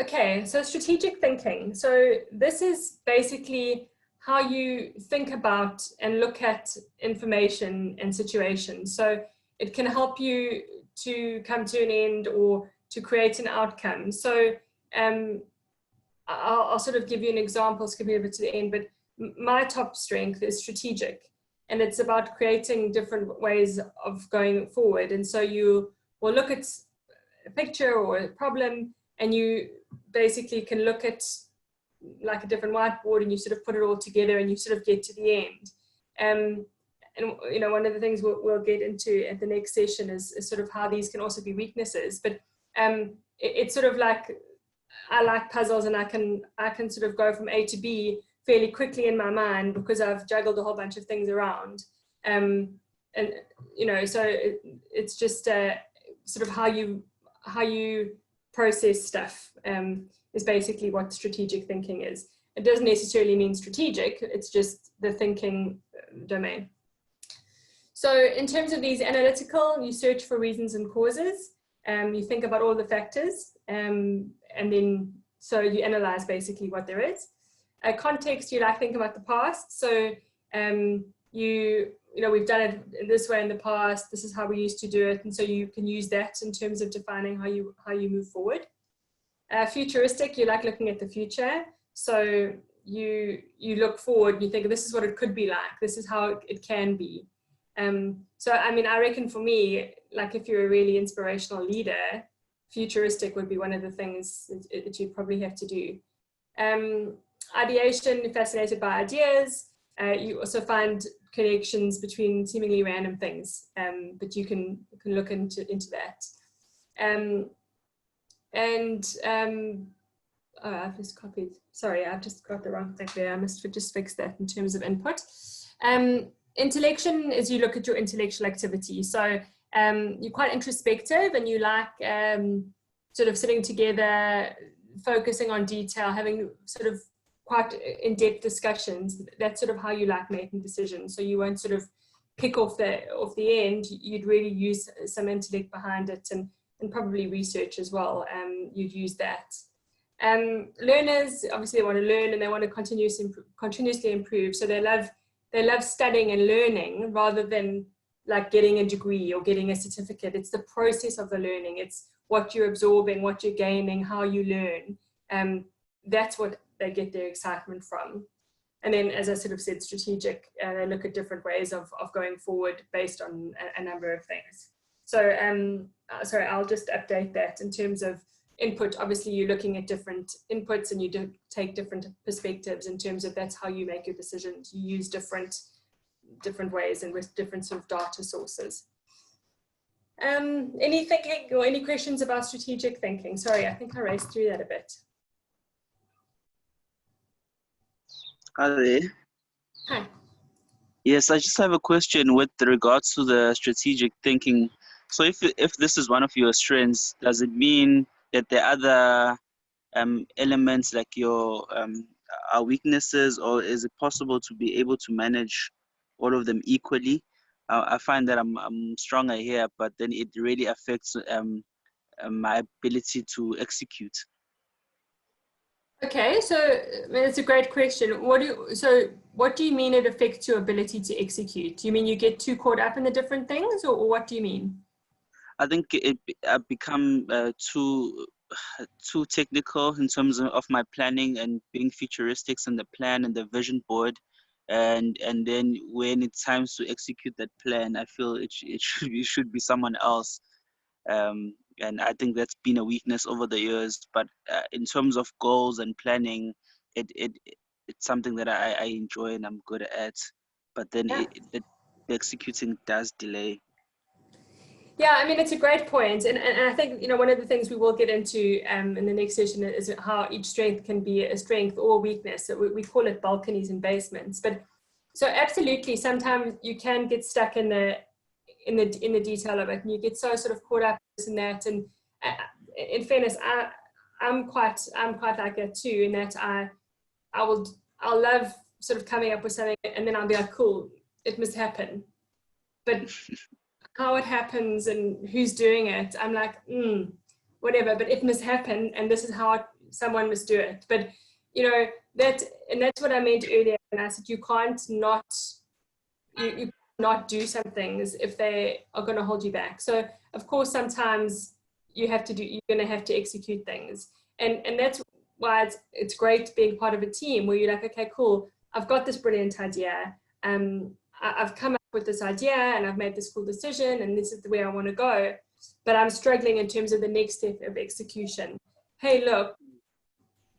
Okay, so strategic thinking. So this is basically how you think about and look at information and situations. So it can help you to come to an end or to create an outcome. So I'll sort of give you an example, skipping over to the end, but my top strength is strategic, and it's about creating different ways of going forward. And so you will look at a picture or a problem, and you basically can look at like a different whiteboard, and you sort of put it all together and you sort of get to the end. And you know, one of the things we'll get into at the next session is sort of how these can also be weaknesses. But it's sort of like, I like puzzles, and I can sort of go from A to B fairly quickly in my mind because I've juggled a whole bunch of things around. And you know, so it's just sort of how you process stuff. is basically what strategic thinking is. It doesn't necessarily mean strategic, it's just the thinking domain. So in terms of these analytical, you search for reasons and causes, you think about all the factors, and then so you analyze basically what there is. Context, you like think about the past. So you know, we've done it in this way in the past, this is how we used to do it, and so you can use that in terms of defining how you move forward. Futuristic, you like looking at the future. So you look forward, you think this is what it could be like, this is how it can be. So I mean, I reckon for me, like if you're a really inspirational leader, futuristic would be one of the things that you'd probably have to do. Ideation, fascinated by ideas. You also find connections between seemingly random things, but you can look into that. Oh, I've just copied. Sorry, I've just got the wrong thing there. I must just fix that in terms of input. Intellection is you look at your intellectual activity. So you're quite introspective and you like sort of sitting together, focusing on detail, having sort of quite in-depth discussions. That's sort of how you like making decisions. So you won't sort of pick off the end. You'd really use some intellect behind it and probably research as well. You'd use that. Learners, obviously they want to learn and they want to continuously improve. So they love studying and learning rather than like getting a degree or getting a certificate. It's the process of the learning. It's what you're absorbing, what you're gaining, how you learn. That's what they get their excitement from. And then, as I sort of said, strategic, they look at different ways of going forward based on a number of things. So, sorry, I'll just update that in terms of input. Obviously, you're looking at different inputs and you do take different perspectives in terms of that's how you make your decisions. You use different ways and with different sort of data sources. Any thinking or any questions about strategic thinking? Sorry, I think I raced through that a bit. Hi there. Hi. Yes, I just have a question with regards to the strategic thinking. So if this is one of your strengths, does it mean that the other elements like your are weaknesses, or is it possible to be able to manage all of them equally? I find that I'm stronger here, but then it really affects my ability to execute. Okay, so I mean, it's a great question. What do you mean it affects your ability to execute? Do you mean you get too caught up in the different things, or what do you mean? I think I've become too technical in terms of my planning and being futuristics in the plan and the vision board, and then when it's time to execute that plan, I feel it should be someone else. And I think that's been a weakness over the years. But in terms of goals and planning, it's something that I enjoy and I'm good at. But then the executing does delay. Yeah, I mean, it's a great point. And I think, you know, one of the things we will get into in the next session is how each strength can be a strength or weakness. So we call it balconies and basements. But so absolutely, sometimes you can get stuck in the detail of it, and you get so sort of caught up in this and that. And in fairness, I'm quite like that too, in that I'll love sort of coming up with something and then I'll be like, cool, it must happen. But how it happens and who's doing it, I'm like, whatever, but it must happen and this is how someone must do it. But you know, that's what I meant earlier when I said you can't not do some things if they are going to hold you back. So of course sometimes you're going to have to execute things, and that's why it's great being part of a team where you're like, okay, cool, I've got this brilliant idea, I've come up with this idea and I've made this cool decision and this is the way I want to go, but I'm struggling in terms of the next step of execution. Hey, look,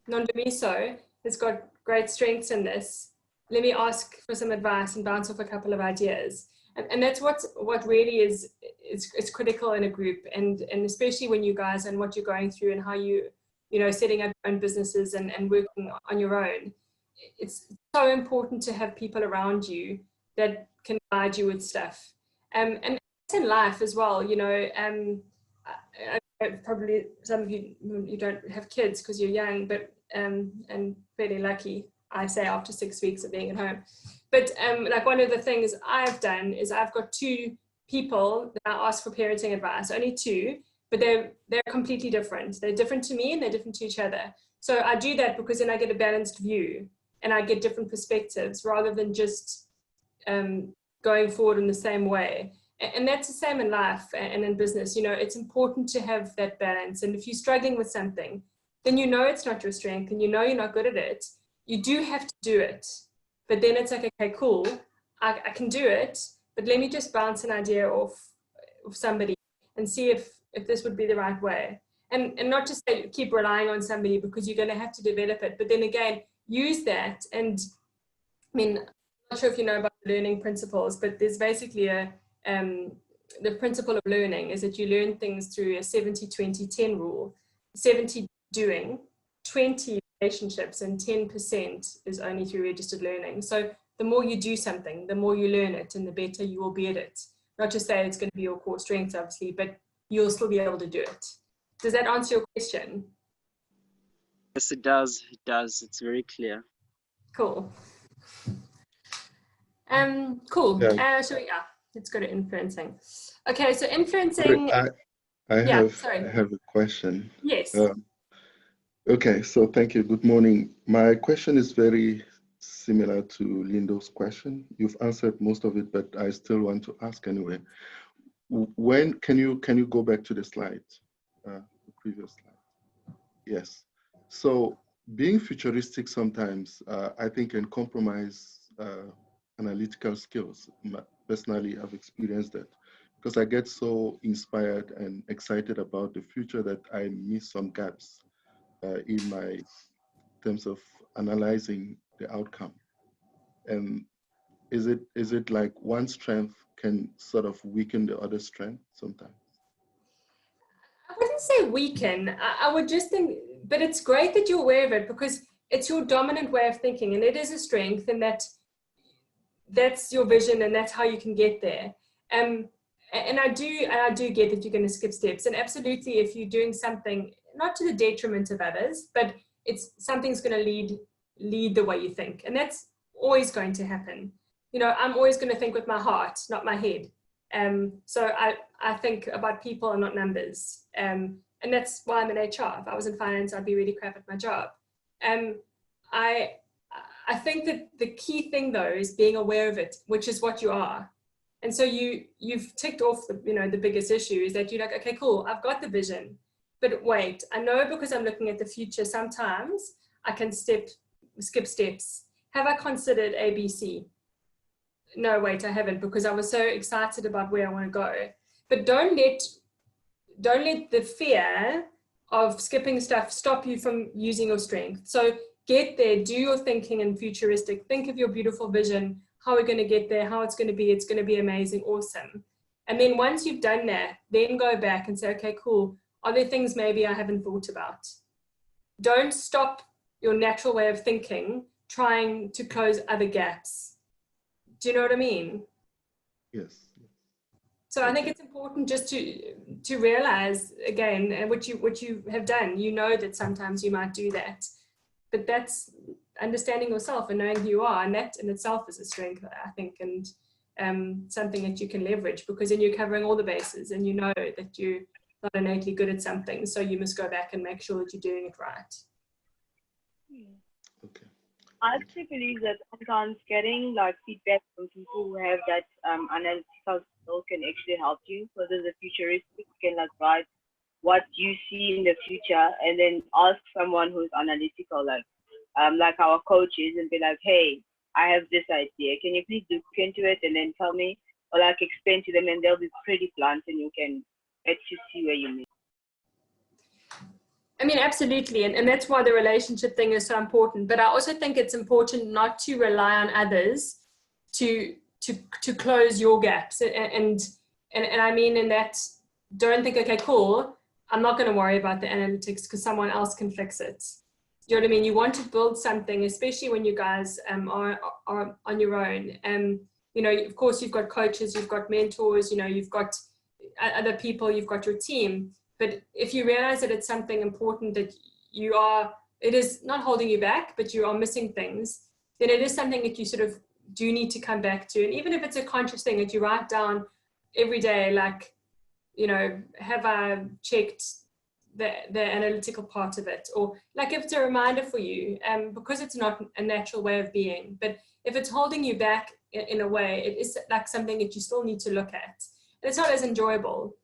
Nondamiso has got great strengths in this. Let me ask for some advice and bounce off a couple of ideas. And that's what really is critical in a group, and especially when you guys and what you're going through and how you know, setting up your own businesses and working on your own. It's so important to have people around you that can guide you with stuff. And it's in life as well, you know. probably some of you don't have kids because you're young, but and fairly lucky, I say, after 6 weeks of being at home. But like one of the things I've done is I've got 2 people that I ask for parenting advice, only 2, but they're completely different. They're different to me and they're different to each other. So I do that because then I get a balanced view and I get different perspectives rather than just going forward in the same way. And that's the same in life and in business. You know, it's important to have that balance. And if you're struggling with something, then you know it's not your strength and you know you're not good at it. You do have to do it. But then it's like, okay, cool, I can do it, but let me just bounce an idea off of somebody and see if this would be the right way. And not just say keep relying on somebody because you're going to have to develop it. But then again, use that. And I mean, I'm not sure if you know about the learning principles, but there's basically the principle of learning is that you learn things through a 70-20-10 rule. 70 doing, 20 relationships, and 10% is only through registered learning. So the more you do something, the more you learn it and the better you will be at it. Not to say it's going to be your core strength, obviously, but you'll still be able to do it. Does that answer your question? Yes, it does. It does. It's very clear. Cool. Cool. Yeah. Let's go to influencing. Okay, so influencing. I have a question. Yes. Okay, so thank you. Good morning. My question is very similar to Lindo's question. You've answered most of it, but I still want to ask anyway. When can you go back to the slide, the previous slide? Yes. So being futuristic sometimes, I think, can compromise analytical skills. Personally, I've experienced that because I get so inspired and excited about the future that I miss some gaps in my terms of analyzing the outcome. And is it like one strength can sort of weaken the other strength sometimes? I wouldn't say weaken. I would just think, but it's great that you're aware of it because it's your dominant way of thinking and it is a strength, and that's your vision and that's how you can get there. And I do get that you're going to skip steps, and absolutely if you're doing something not to the detriment of others, but something's going to lead the way you think, and that's always going to happen. You know, I'm always going to think with my heart, not my head. So I think about people and not numbers. And that's why I'm in HR. If I was in finance, I'd be really crap at my job. I think that the key thing though is being aware of it, which is what you are. And so you've ticked off the biggest issue is that you're like, okay, cool, I've got the vision, but wait, I know because I'm looking at the future, sometimes I can skip steps. Have I considered ABC? No, wait, I haven't, because I was so excited about where I want to go. But don't let the fear of skipping stuff stop you from using your strength. So get there, do your thinking and futuristic, think of your beautiful vision, how we're going to get there, how it's going to be amazing, awesome. And then once you've done that, then go back and say, okay, cool, are there things maybe I haven't thought about? Don't stop your natural way of thinking trying to close other gaps. Do you know what I mean? Yes. So I think it's important just to realize, again, and what you have done, you know that sometimes you might do that, but that's understanding yourself and knowing who you are, and that in itself is a strength, I think, and something that you can leverage, because then you're covering all the bases and you know that you're not innately good at something, so you must go back and make sure that you're doing it right. Okay. I actually believe that sometimes getting like feedback from people who have that analytical skill can actually help you. So there's a futuristic, you can like write what you see in the future and then ask someone who's analytical, like our coaches, and be like, hey, I have this idea. Can you please look into it and then tell me, or like explain to them, and they'll be pretty blunt and you can get to see where you meet. I mean, absolutely. And that's why the relationship thing is so important. But I also think it's important not to rely on others to close your gaps. And I mean, in that, don't think, okay, cool, I'm not going to worry about the analytics because someone else can fix it. Do you know what I mean? You want to build something, especially when you guys are on your own. You know, of course, you've got coaches, you've got mentors, you know, you've got other people, you've got your team. But if you realize that it's something important that it is not holding you back, but you are missing things, then it is something that you sort of do need to come back to. And even if it's a conscious thing that you write down every day, like, have I checked the analytical part of it? Or like if it's a reminder for you, because it's not a natural way of being, but if it's holding you back in a way, it is like something that you still need to look at. And it's not as enjoyable,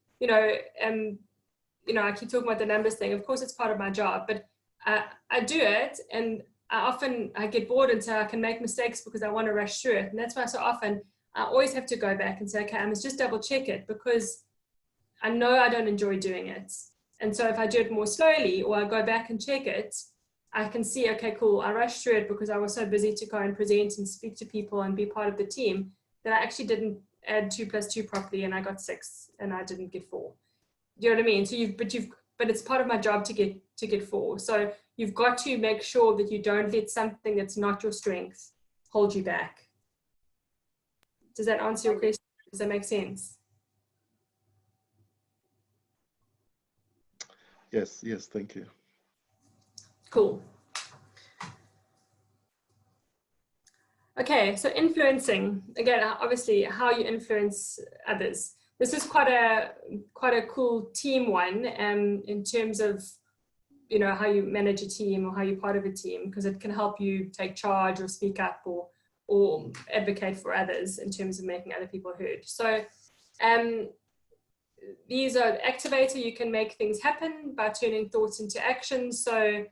I keep talking about the numbers thing. Of course, it's part of my job, but I do it, and I get bored and say I can make mistakes because I want to rush through it. And that's why so often I always have to go back and say, okay, I must just double check it, because I know I don't enjoy doing it. And so if I do it more slowly, or I go back and check it, I can see, okay, cool, I rushed through it because I was so busy to go and present and speak to people and be part of the team that I actually didn't add 2 + 2 properly, and I got 6 and I didn't get 4. Do you know what I mean? So but it's part of my job to get 4. So you've got to make sure that you don't let something that's not your strength hold you back. Does that answer your question? Does that make sense? Yes, thank you. Cool. Okay, so influencing, again, obviously how you influence others. This is quite a cool team one, in terms of, how you manage a team or how you're part of a team, because it can help you take charge or speak up or advocate for others in terms of making other people heard. So these are activator. You can make things happen by turning thoughts into action. So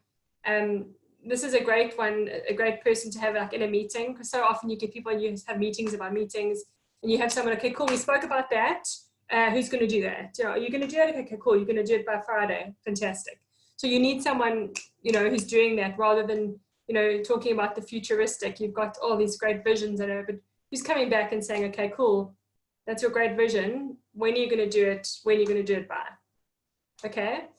this is a great one, a great person to have like in a meeting, because so often you get people and you have meetings about meetings, and you have someone, okay, cool, we spoke about that. Who's going to do that? Are you going to do it? Okay, cool. You're going to do it by Friday. Fantastic. So you need someone, who's doing that, rather than, talking about the futuristic. You've got all these great visions, but who's coming back and saying, okay, cool, that's your great vision. When are you going to do it? When are you going to do it by? Okay.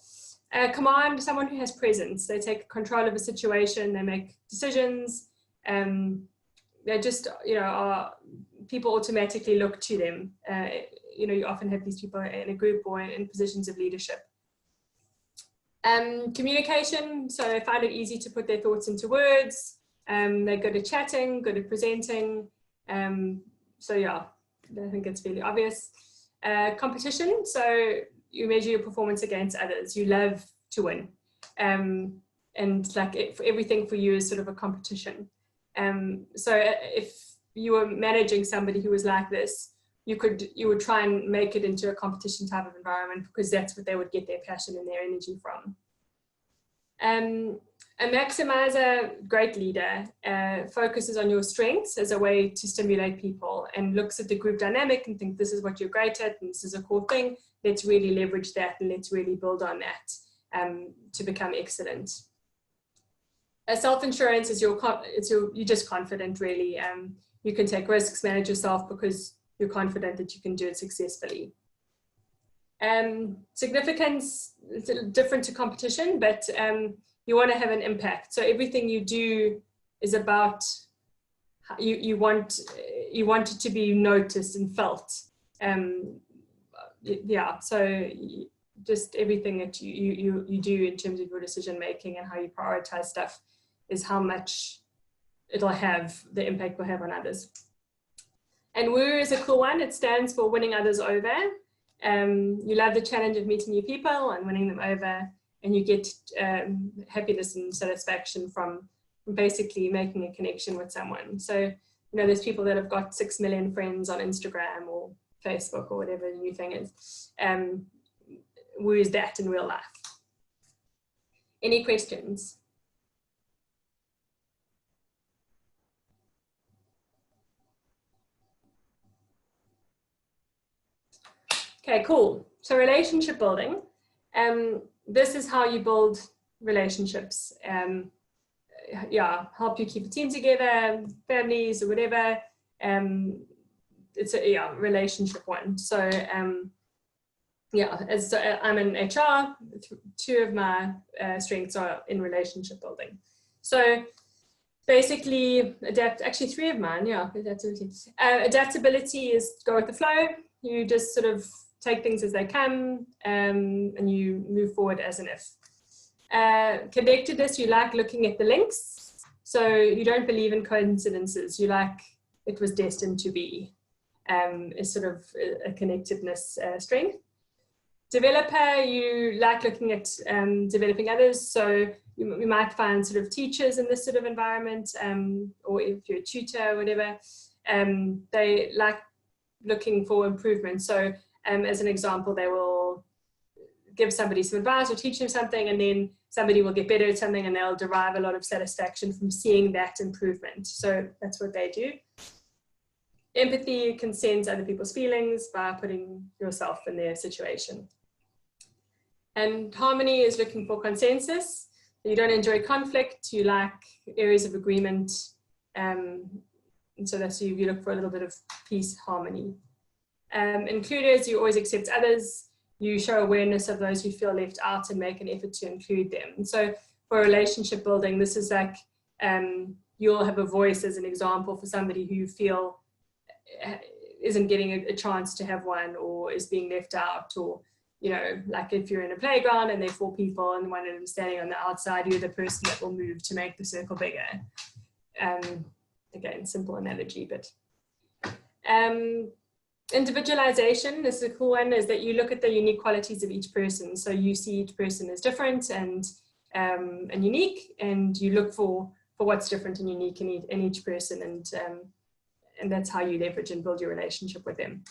Command, someone who has presence. They take control of a situation. They make decisions. They're just, people automatically look to them. You often have these people in a group or in positions of leadership. Communication, so they find it easy to put their thoughts into words. They're good at chatting, good at presenting. So yeah, I think it's fairly obvious. Competition, so you measure your performance against others. You love to win. And like everything for you is sort of a competition. So if you were managing somebody who was like this, you would try and make it into a competition type of environment, because that's what they would get their passion and their energy from. A maximizer, great leader, focuses on your strengths as a way to stimulate people, and looks at the group dynamic and think, this is what you're great at and this is a cool thing. Let's really leverage that and let's really build on that to become excellent. Self-insurance is you're just confident, really. You can take risks, manage yourself, because you're confident that you can do it successfully. Significance is different to competition, but you want to have an impact. So everything you do is about you want it to be noticed and felt. Yeah. So just everything that you do in terms of your decision making and how you prioritize stuff is how much it'll have, the impact will have on others. And WOO is a cool one. It stands for winning others over. You love the challenge of meeting new people and winning them over, and you get happiness and satisfaction from basically making a connection with someone. So, there's people that have got 6 million friends on Instagram or Facebook or whatever the new thing is. WOO is that in real life. Any questions? Okay, cool. So relationship building. This is how you build relationships. Yeah, help you keep a team together, families or whatever. It's a relationship one. So yeah, I'm in HR. 2 of my strengths are in relationship building. So basically, actually 3 of mine, yeah, adaptability. Adaptability is go with the flow. You just sort of take things as they come, and you move forward as an if. Connectedness, you like looking at the links. So you don't believe in coincidences. You like it was destined to be, is sort of a connectedness strength. Developer, you like looking at developing others. So you might find sort of teachers in this sort of environment, or if you're a tutor or whatever, they like looking for improvement. So as an example, they will give somebody some advice or teach them something, and then somebody will get better at something and they'll derive a lot of satisfaction from seeing that improvement. So that's what they do. Empathy, you can sense other people's feelings by putting yourself in their situation. And harmony is looking for consensus. You don't enjoy conflict, you like areas of agreement. And so that's you look for a little bit of peace, harmony. Includers, you always accept others. You show awareness of those who feel left out and make an effort to include them. And so for relationship building, this is like you'll have a voice as an example for somebody who you feel isn't getting a chance to have one, or is being left out, or, you know, like if you're in a playground and there are 4 people and one of them standing on the outside, you're the person that will move to make the circle bigger. Again, simple analogy, but individualization, this is a cool one, is that you look at the unique qualities of each person. So you see each person as different and unique, and you look for what's different and unique in each person, and that's how you leverage and build your relationship with them.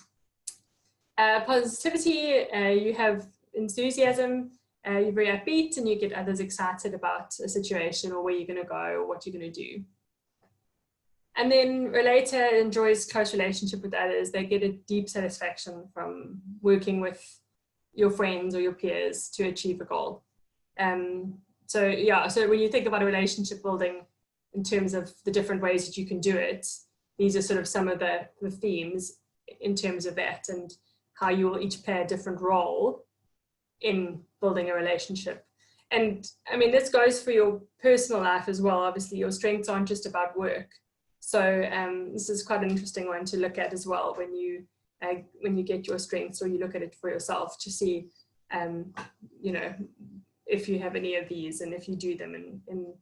Positivity, you have enthusiasm, you're very upbeat, and you get others excited about a situation or where you're going to go or what you're going to do. And then relator enjoys close relationship with others. They get a deep satisfaction from working with your friends or your peers to achieve a goal. So yeah, so when you think about a relationship building in terms of the different ways that you can do it, these are sort of some of the themes in terms of that, and how you will each play a different role in building a relationship. And I mean, this goes for your personal life as well. Obviously, your strengths aren't just about work. So this is quite an interesting one to look at as well when you get your strengths, or you look at it for yourself to see, you know, if you have any of these and if you do them in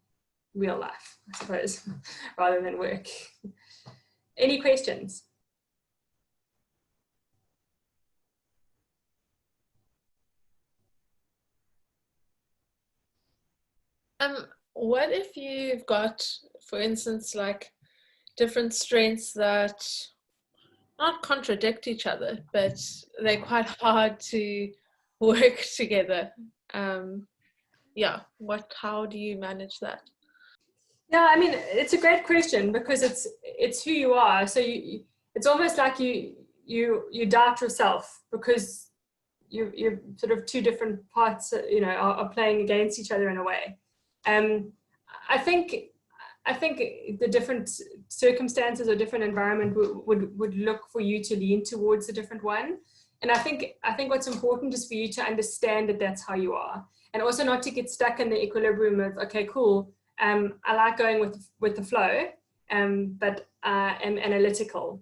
real life, I suppose, rather than work. Any questions? What if you've got, for instance, like different strengths that not contradict each other, but they're quite hard to work together? Yeah, how do you manage that? Yeah, I mean, it's a great question, because it's who you are. So it's almost like you doubt yourself, because you're sort of 2 different parts, you know, are playing against each other in a way. I think the different circumstances or different environment would look for you to lean towards a different one. And I think what's important is for you to understand that that's how you are, and also not to get stuck in the equilibrium of, okay, cool, I like going with the flow, but I am analytical,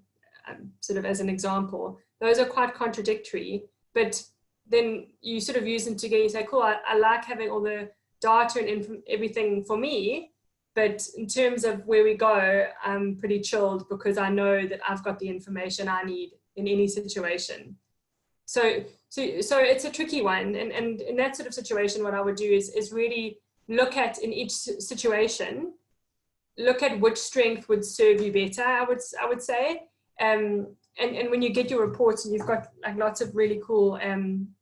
sort of as an example. Those are quite contradictory, but then you sort of use them together. You say, cool, I like having all the data and everything for me, but in terms of where we go, I'm pretty chilled because I know that I've got the information I need in any situation. So it's a tricky one, and in that sort of situation, what I would do is really look at, in each situation, look at which strength would serve you better, I would say. And when you get your reports and you've got like lots of really cool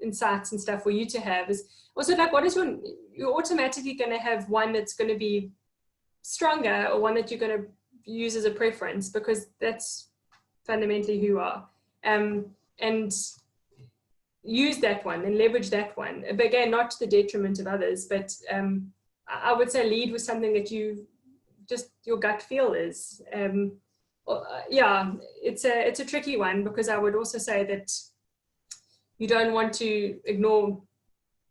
insights and stuff for you to have, is also like, what is you're automatically going to have one that's going to be stronger, or one that you're going to use as a preference, because that's fundamentally who you are. And use that one and leverage that one, but again, not to the detriment of others, but I would say lead with something that your gut feel is. Yeah, it's a tricky one, because I would also say that you don't want to ignore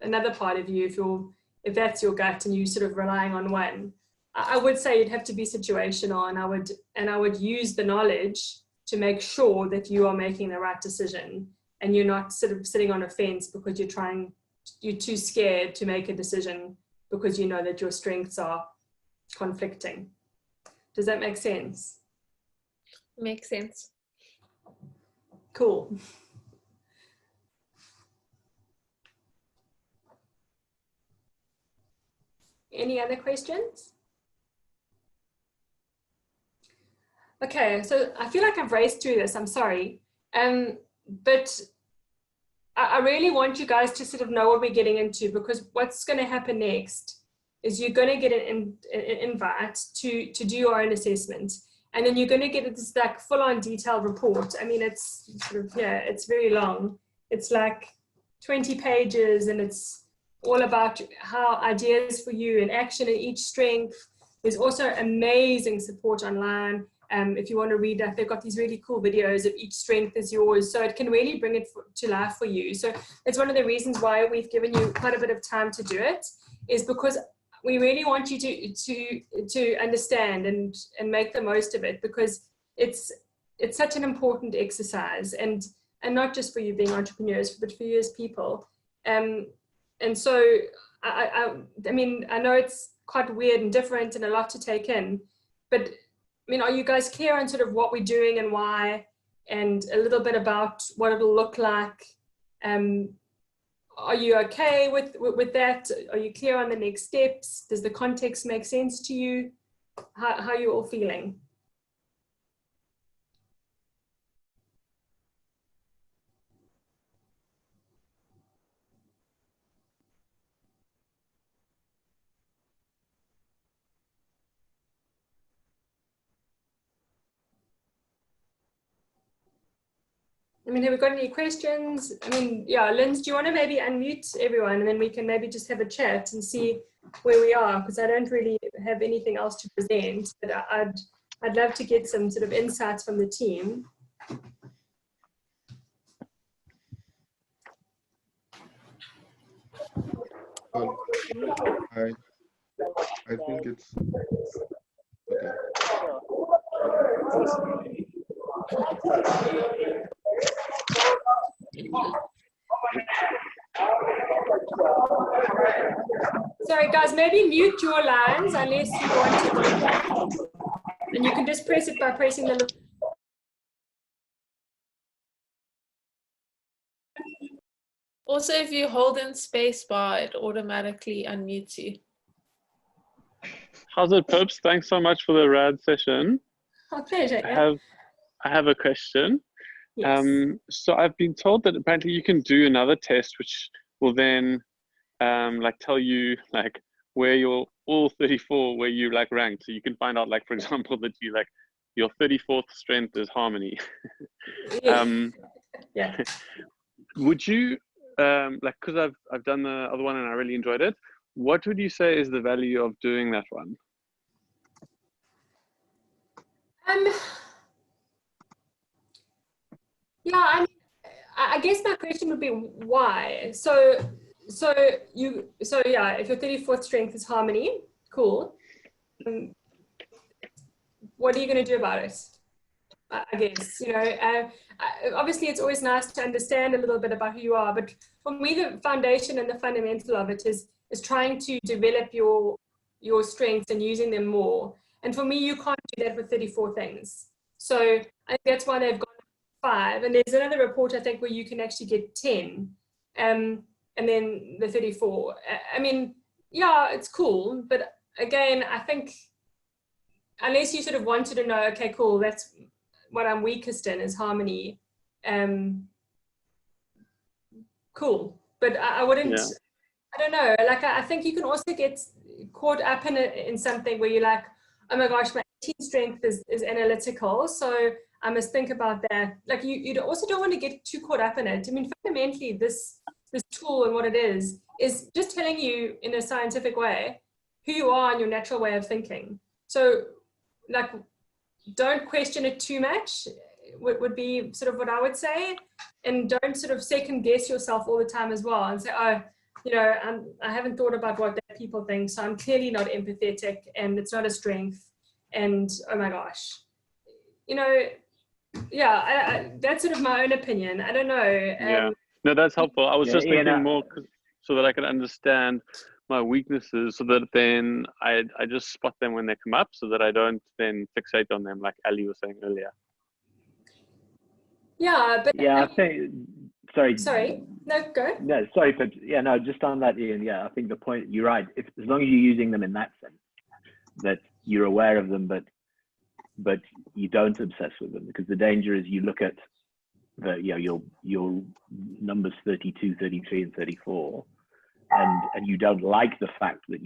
another part of you if that's your gut and you sort of relying on one. I would say it'd have to be situational, and I would use the knowledge to make sure that you are making the right decision. and you're not sort of sitting on a fence because you're too scared to make a decision because you know that your strengths are conflicting. Does that make sense? Makes sense. Cool. Any other questions? Okay, so I feel like I've raced through this, I'm sorry. But I really want you guys to sort of know what we're getting into, because what's going to happen next is you're going to get an invite to do your own assessment. And then you're going to get this like full-on detailed report. I mean, it's sort of, yeah, it's very long. It's like 20 pages, and it's all about how ideas for you and action in each strength. There's also amazing support online. If you want to read that, they've got these really cool videos of each strength is yours. So it can really bring it to life for you. So it's one of the reasons why we've given you quite a bit of time to do it, is because we really want you to understand and make the most of it, because it's such an important exercise, and not just for you being entrepreneurs, but for you as people. And so I mean, I know it's quite weird and different and a lot to take in, but I mean, are you guys clear on sort of what we're doing and why, and a little bit about what it'll look like? Are you okay with that? Are you clear on the next steps? Does the context make sense to you? How are you all feeling? I mean, have we got any questions? I mean, yeah, Linz, do you want to maybe unmute everyone, and then we can maybe just have a chat and see where we are, because I don't really have anything else to present, but I'd love to get some sort of insights from the team. I think it's okay. Sorry guys, maybe mute your lines unless you want to do that. And you can just press it by pressing the little. Also, if you hold in space bar, it automatically unmutes you. How's it, Pips? Thanks so much for the rad session. Oh, pleasure. Yeah. I have a question. Yes. So I've been told that apparently you can do another test which will then like tell you like where you're all 34, where you like ranked. So you can find out, like, for example, that you like your 34th strength is harmony. Yeah. Would you like, because I've done the other one and I really enjoyed it, what would you say is the value of doing that one? Yeah, I guess my question would be why. So yeah, if your 34th strength is harmony, cool. What are you going to do about it? I guess, you know, obviously it's always nice to understand a little bit about who you are, but for me, the foundation and the fundamental of it is trying to develop your strengths and using them more. And for me, you can't do that with 34 things. So I think that's why they've got 5. And there's another report, I think, where you can actually get 10. And then the 34. I mean, yeah, it's cool. But again, I think unless you sort of wanted to know, okay, cool, that's what I'm weakest in is harmony. Cool. But I wouldn't, yeah. I don't know. Like, I think you can also get caught up in something where you're like, oh my gosh, my 18th strength is analytical. So I must think about that. Like you also don't want to get too caught up in it. I mean, fundamentally, this tool and what it is just telling you in a scientific way who you are and your natural way of thinking. So like, don't question it too much, would be sort of what I would say. And don't sort of second guess yourself all the time as well and say, oh, you know, I haven't thought about what that people think, so I'm clearly not empathetic and it's not a strength. And oh my gosh, you know, yeah, that's sort of my own opinion. I don't know. Yeah. No, that's helpful. I was just Yeah, thinking more so that I can understand my weaknesses, so that then I just spot them when they come up, so that I don't then fixate on them, like Ali was saying earlier. Yeah, but yeah, I think. sorry, no, go. No, sorry, but yeah, no, just on that, Ian. Yeah, I think the point, you're right. If, as long as you're using them in that sense, that you're aware of them, but you don't obsess with them, because the danger is you look at the, you know, your numbers 32, 33, and 34, and you don't like the fact that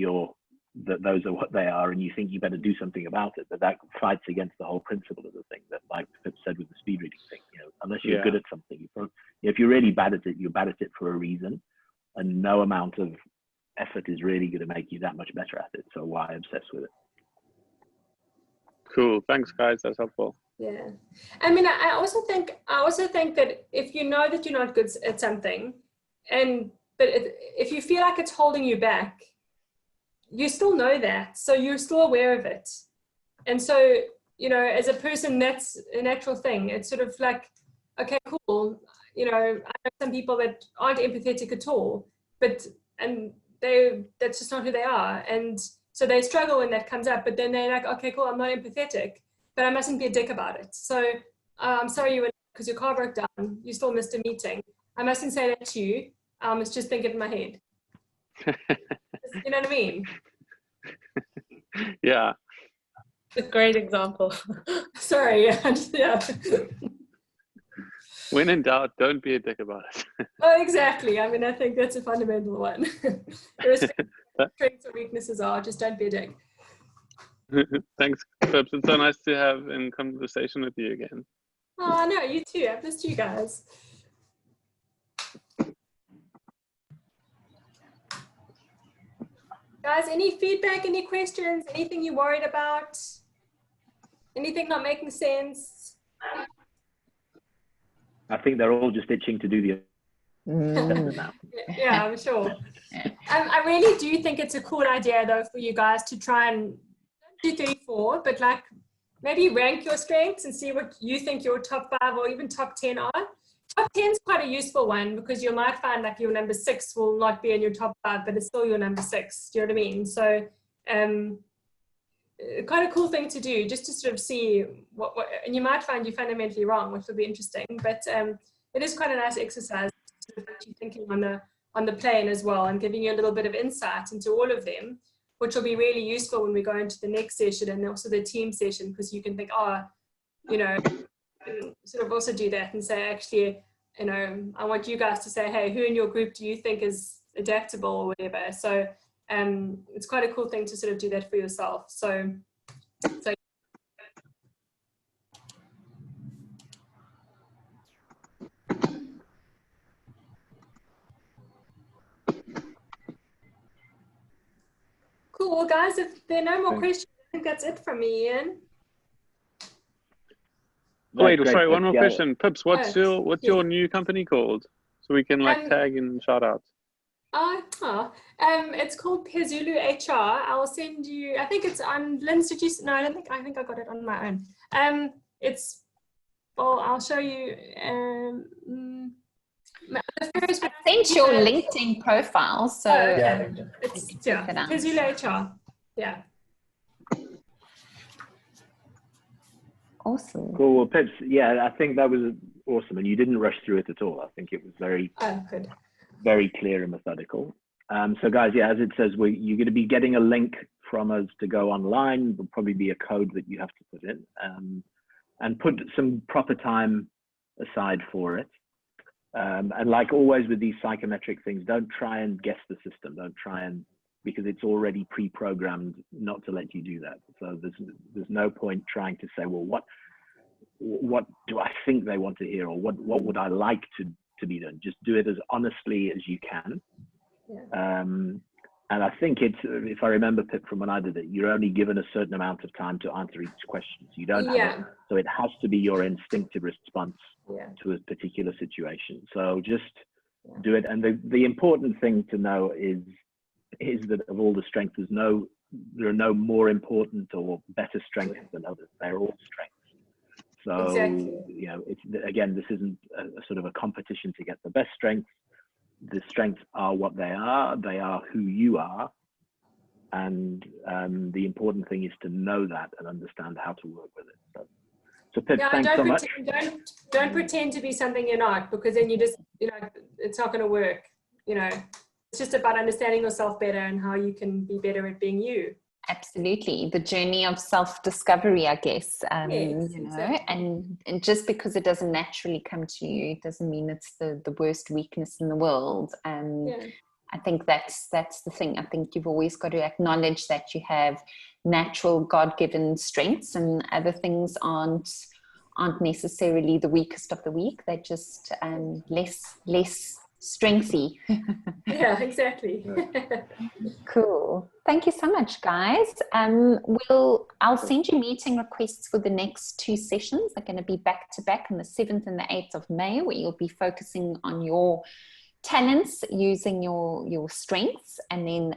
those are what they are, and you think you better do something about it. But that fights against the whole principle of the thing, that, like Pip said with the speed reading thing. You know, unless you're good at something, if you're really bad at it, you're bad at it for a reason, and no amount of effort is really going to make you that much better at it. So why obsess with it? Cool. Thanks, guys. That's helpful. Yeah, I mean, I also think that if you know that you're not good at something, but if you feel like it's holding you back, you still know that, so you're still aware of it. And so, you know, as a person, that's a natural thing. It's sort of like, okay, cool. You know, I know some people that aren't empathetic at all, that's just not who they are. And so they struggle when that comes up, but then they're like, okay, cool, I'm not empathetic, but I mustn't be a dick about it. So I'm sorry you were, because your car broke down, you still missed a meeting. I mustn't say that to you. It's just thinking in my head. You know what I mean? Yeah. A great example. Sorry, yeah. When in doubt, don't be a dick about it. Oh, exactly. I mean, I think that's a fundamental one. Irrespective of what strengths or weaknesses are, just don't be a dick. Thanks, Pips. It's so nice to have in conversation with you again. Oh, no, you too. I've missed you guys. Guys, any feedback, any questions, anything you're worried about? Anything not making sense? I think they're all just itching to do the now. Yeah, I'm sure. I really do think it's a cool idea, though, for you guys to try and do 34, but like maybe rank your strengths and see what you think your top 5 or even top 10 are. Top 10 is quite a useful one, because you might find like your number 6 will not be in your top 5, but it's still your number 6. Do you know what I mean? So quite a cool thing to do, just to sort of see what and you might find you're fundamentally wrong, which will be interesting, but it is quite a nice exercise to sort of get you thinking on the plane as well, and giving you a little bit of insight into all of them, which will be really useful when we go into the next session and also the team session, because you can think, oh, you know, sort of also do that and say, actually, you know, I want you guys to say, hey, who in your group do you think is adaptable or whatever. So it's quite a cool thing to sort of do that for yourself. So cool. Well, guys, if there are no more questions, I think that's it from me, Ian. Wait, sorry, one more question. Pips, what's your new company called? So we can like tag and shout out. It's called Pezulu HR. I'll send you, I think it's on Lynn's, no, I think I got it on my own. I'll show you. I sent your LinkedIn profile, so it's Pezulu HR. Yeah. Awesome. Cool. Well, Pips, yeah, I think that was awesome, and you didn't rush through it at all. I think it was very clear and methodical. So guys, yeah, as it says, you're going to be getting a link from us to go online. There'll probably be a code that you have to put in, and put some proper time aside for it. And like always with these psychometric things, don't try and guess the system. Don't try and, because it's already pre-programmed not to let you do that. So there's no point trying to say, well, what do I think they want to hear, or what would I like to be done? Just do it as honestly as you can. Yeah. And I think it's, if I remember, Pip, from when I did it, you're only given a certain amount of time to answer each question. So you don't have it, so it has to be your instinctive response to a particular situation. So just do it. And the important thing to know is that of all the strengths, there are no more important or better strengths than others. They're all strengths. So, Exactly. you know, it's, again, this isn't a sort of a competition to get the best strengths. The strengths are what they are who you are. And the important thing is to know that and understand how to work with it. So Pip, Yeah, thanks so much. Don't pretend to be something you're not, because then you just, you know, it's not going to work. You know, it's just about understanding yourself better and how you can be better at being you. Absolutely. The journey of self-discovery, I guess, Yes, you know, exactly. and just because it doesn't naturally come to you, it doesn't mean it's the worst weakness in the world. Yeah. I think that's the thing. I think you've always got to acknowledge that you have natural God-given strengths, and other things aren't necessarily the weakest of the weak. They're just less strengthy. Yeah, exactly. Cool. Thank you so much, guys. I'll send you meeting requests for the next 2 sessions. They're going to be back to back on the 7th and the 8th of May, where you'll be focusing on your talents using your strengths, and then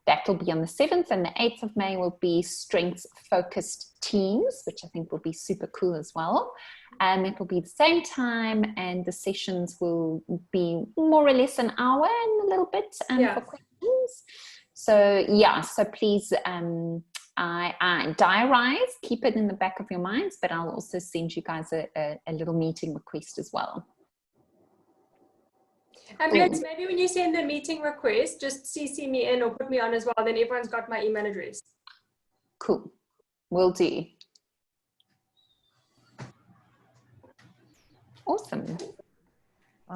that will be on the 7th, and the 8th of May will be strengths focused teams, which I think will be super cool as well. It will be the same time, and the sessions will be more or less an hour and a little bit for questions. So yeah, so please I diarize, keep it in the back of your minds, but I'll also send you guys a little meeting request as well. And maybe when you send the meeting request, just CC me in or put me on as well. Then everyone's got my email address. Cool. Will do. Awesome.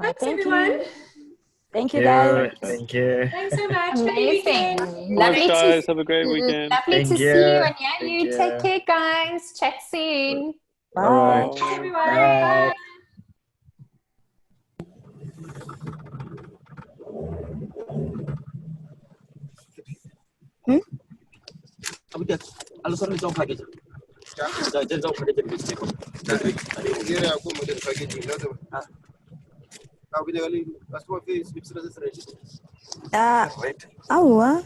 Thanks, everyone. Thank you, guys. Thank you. Thanks so much. Amazing. Thanks, guys. Have a great weekend. Lovely to see you. And yeah, you take care, guys. Chat soon. Bye. Thanks, everyone. Bye. Bye. Awa.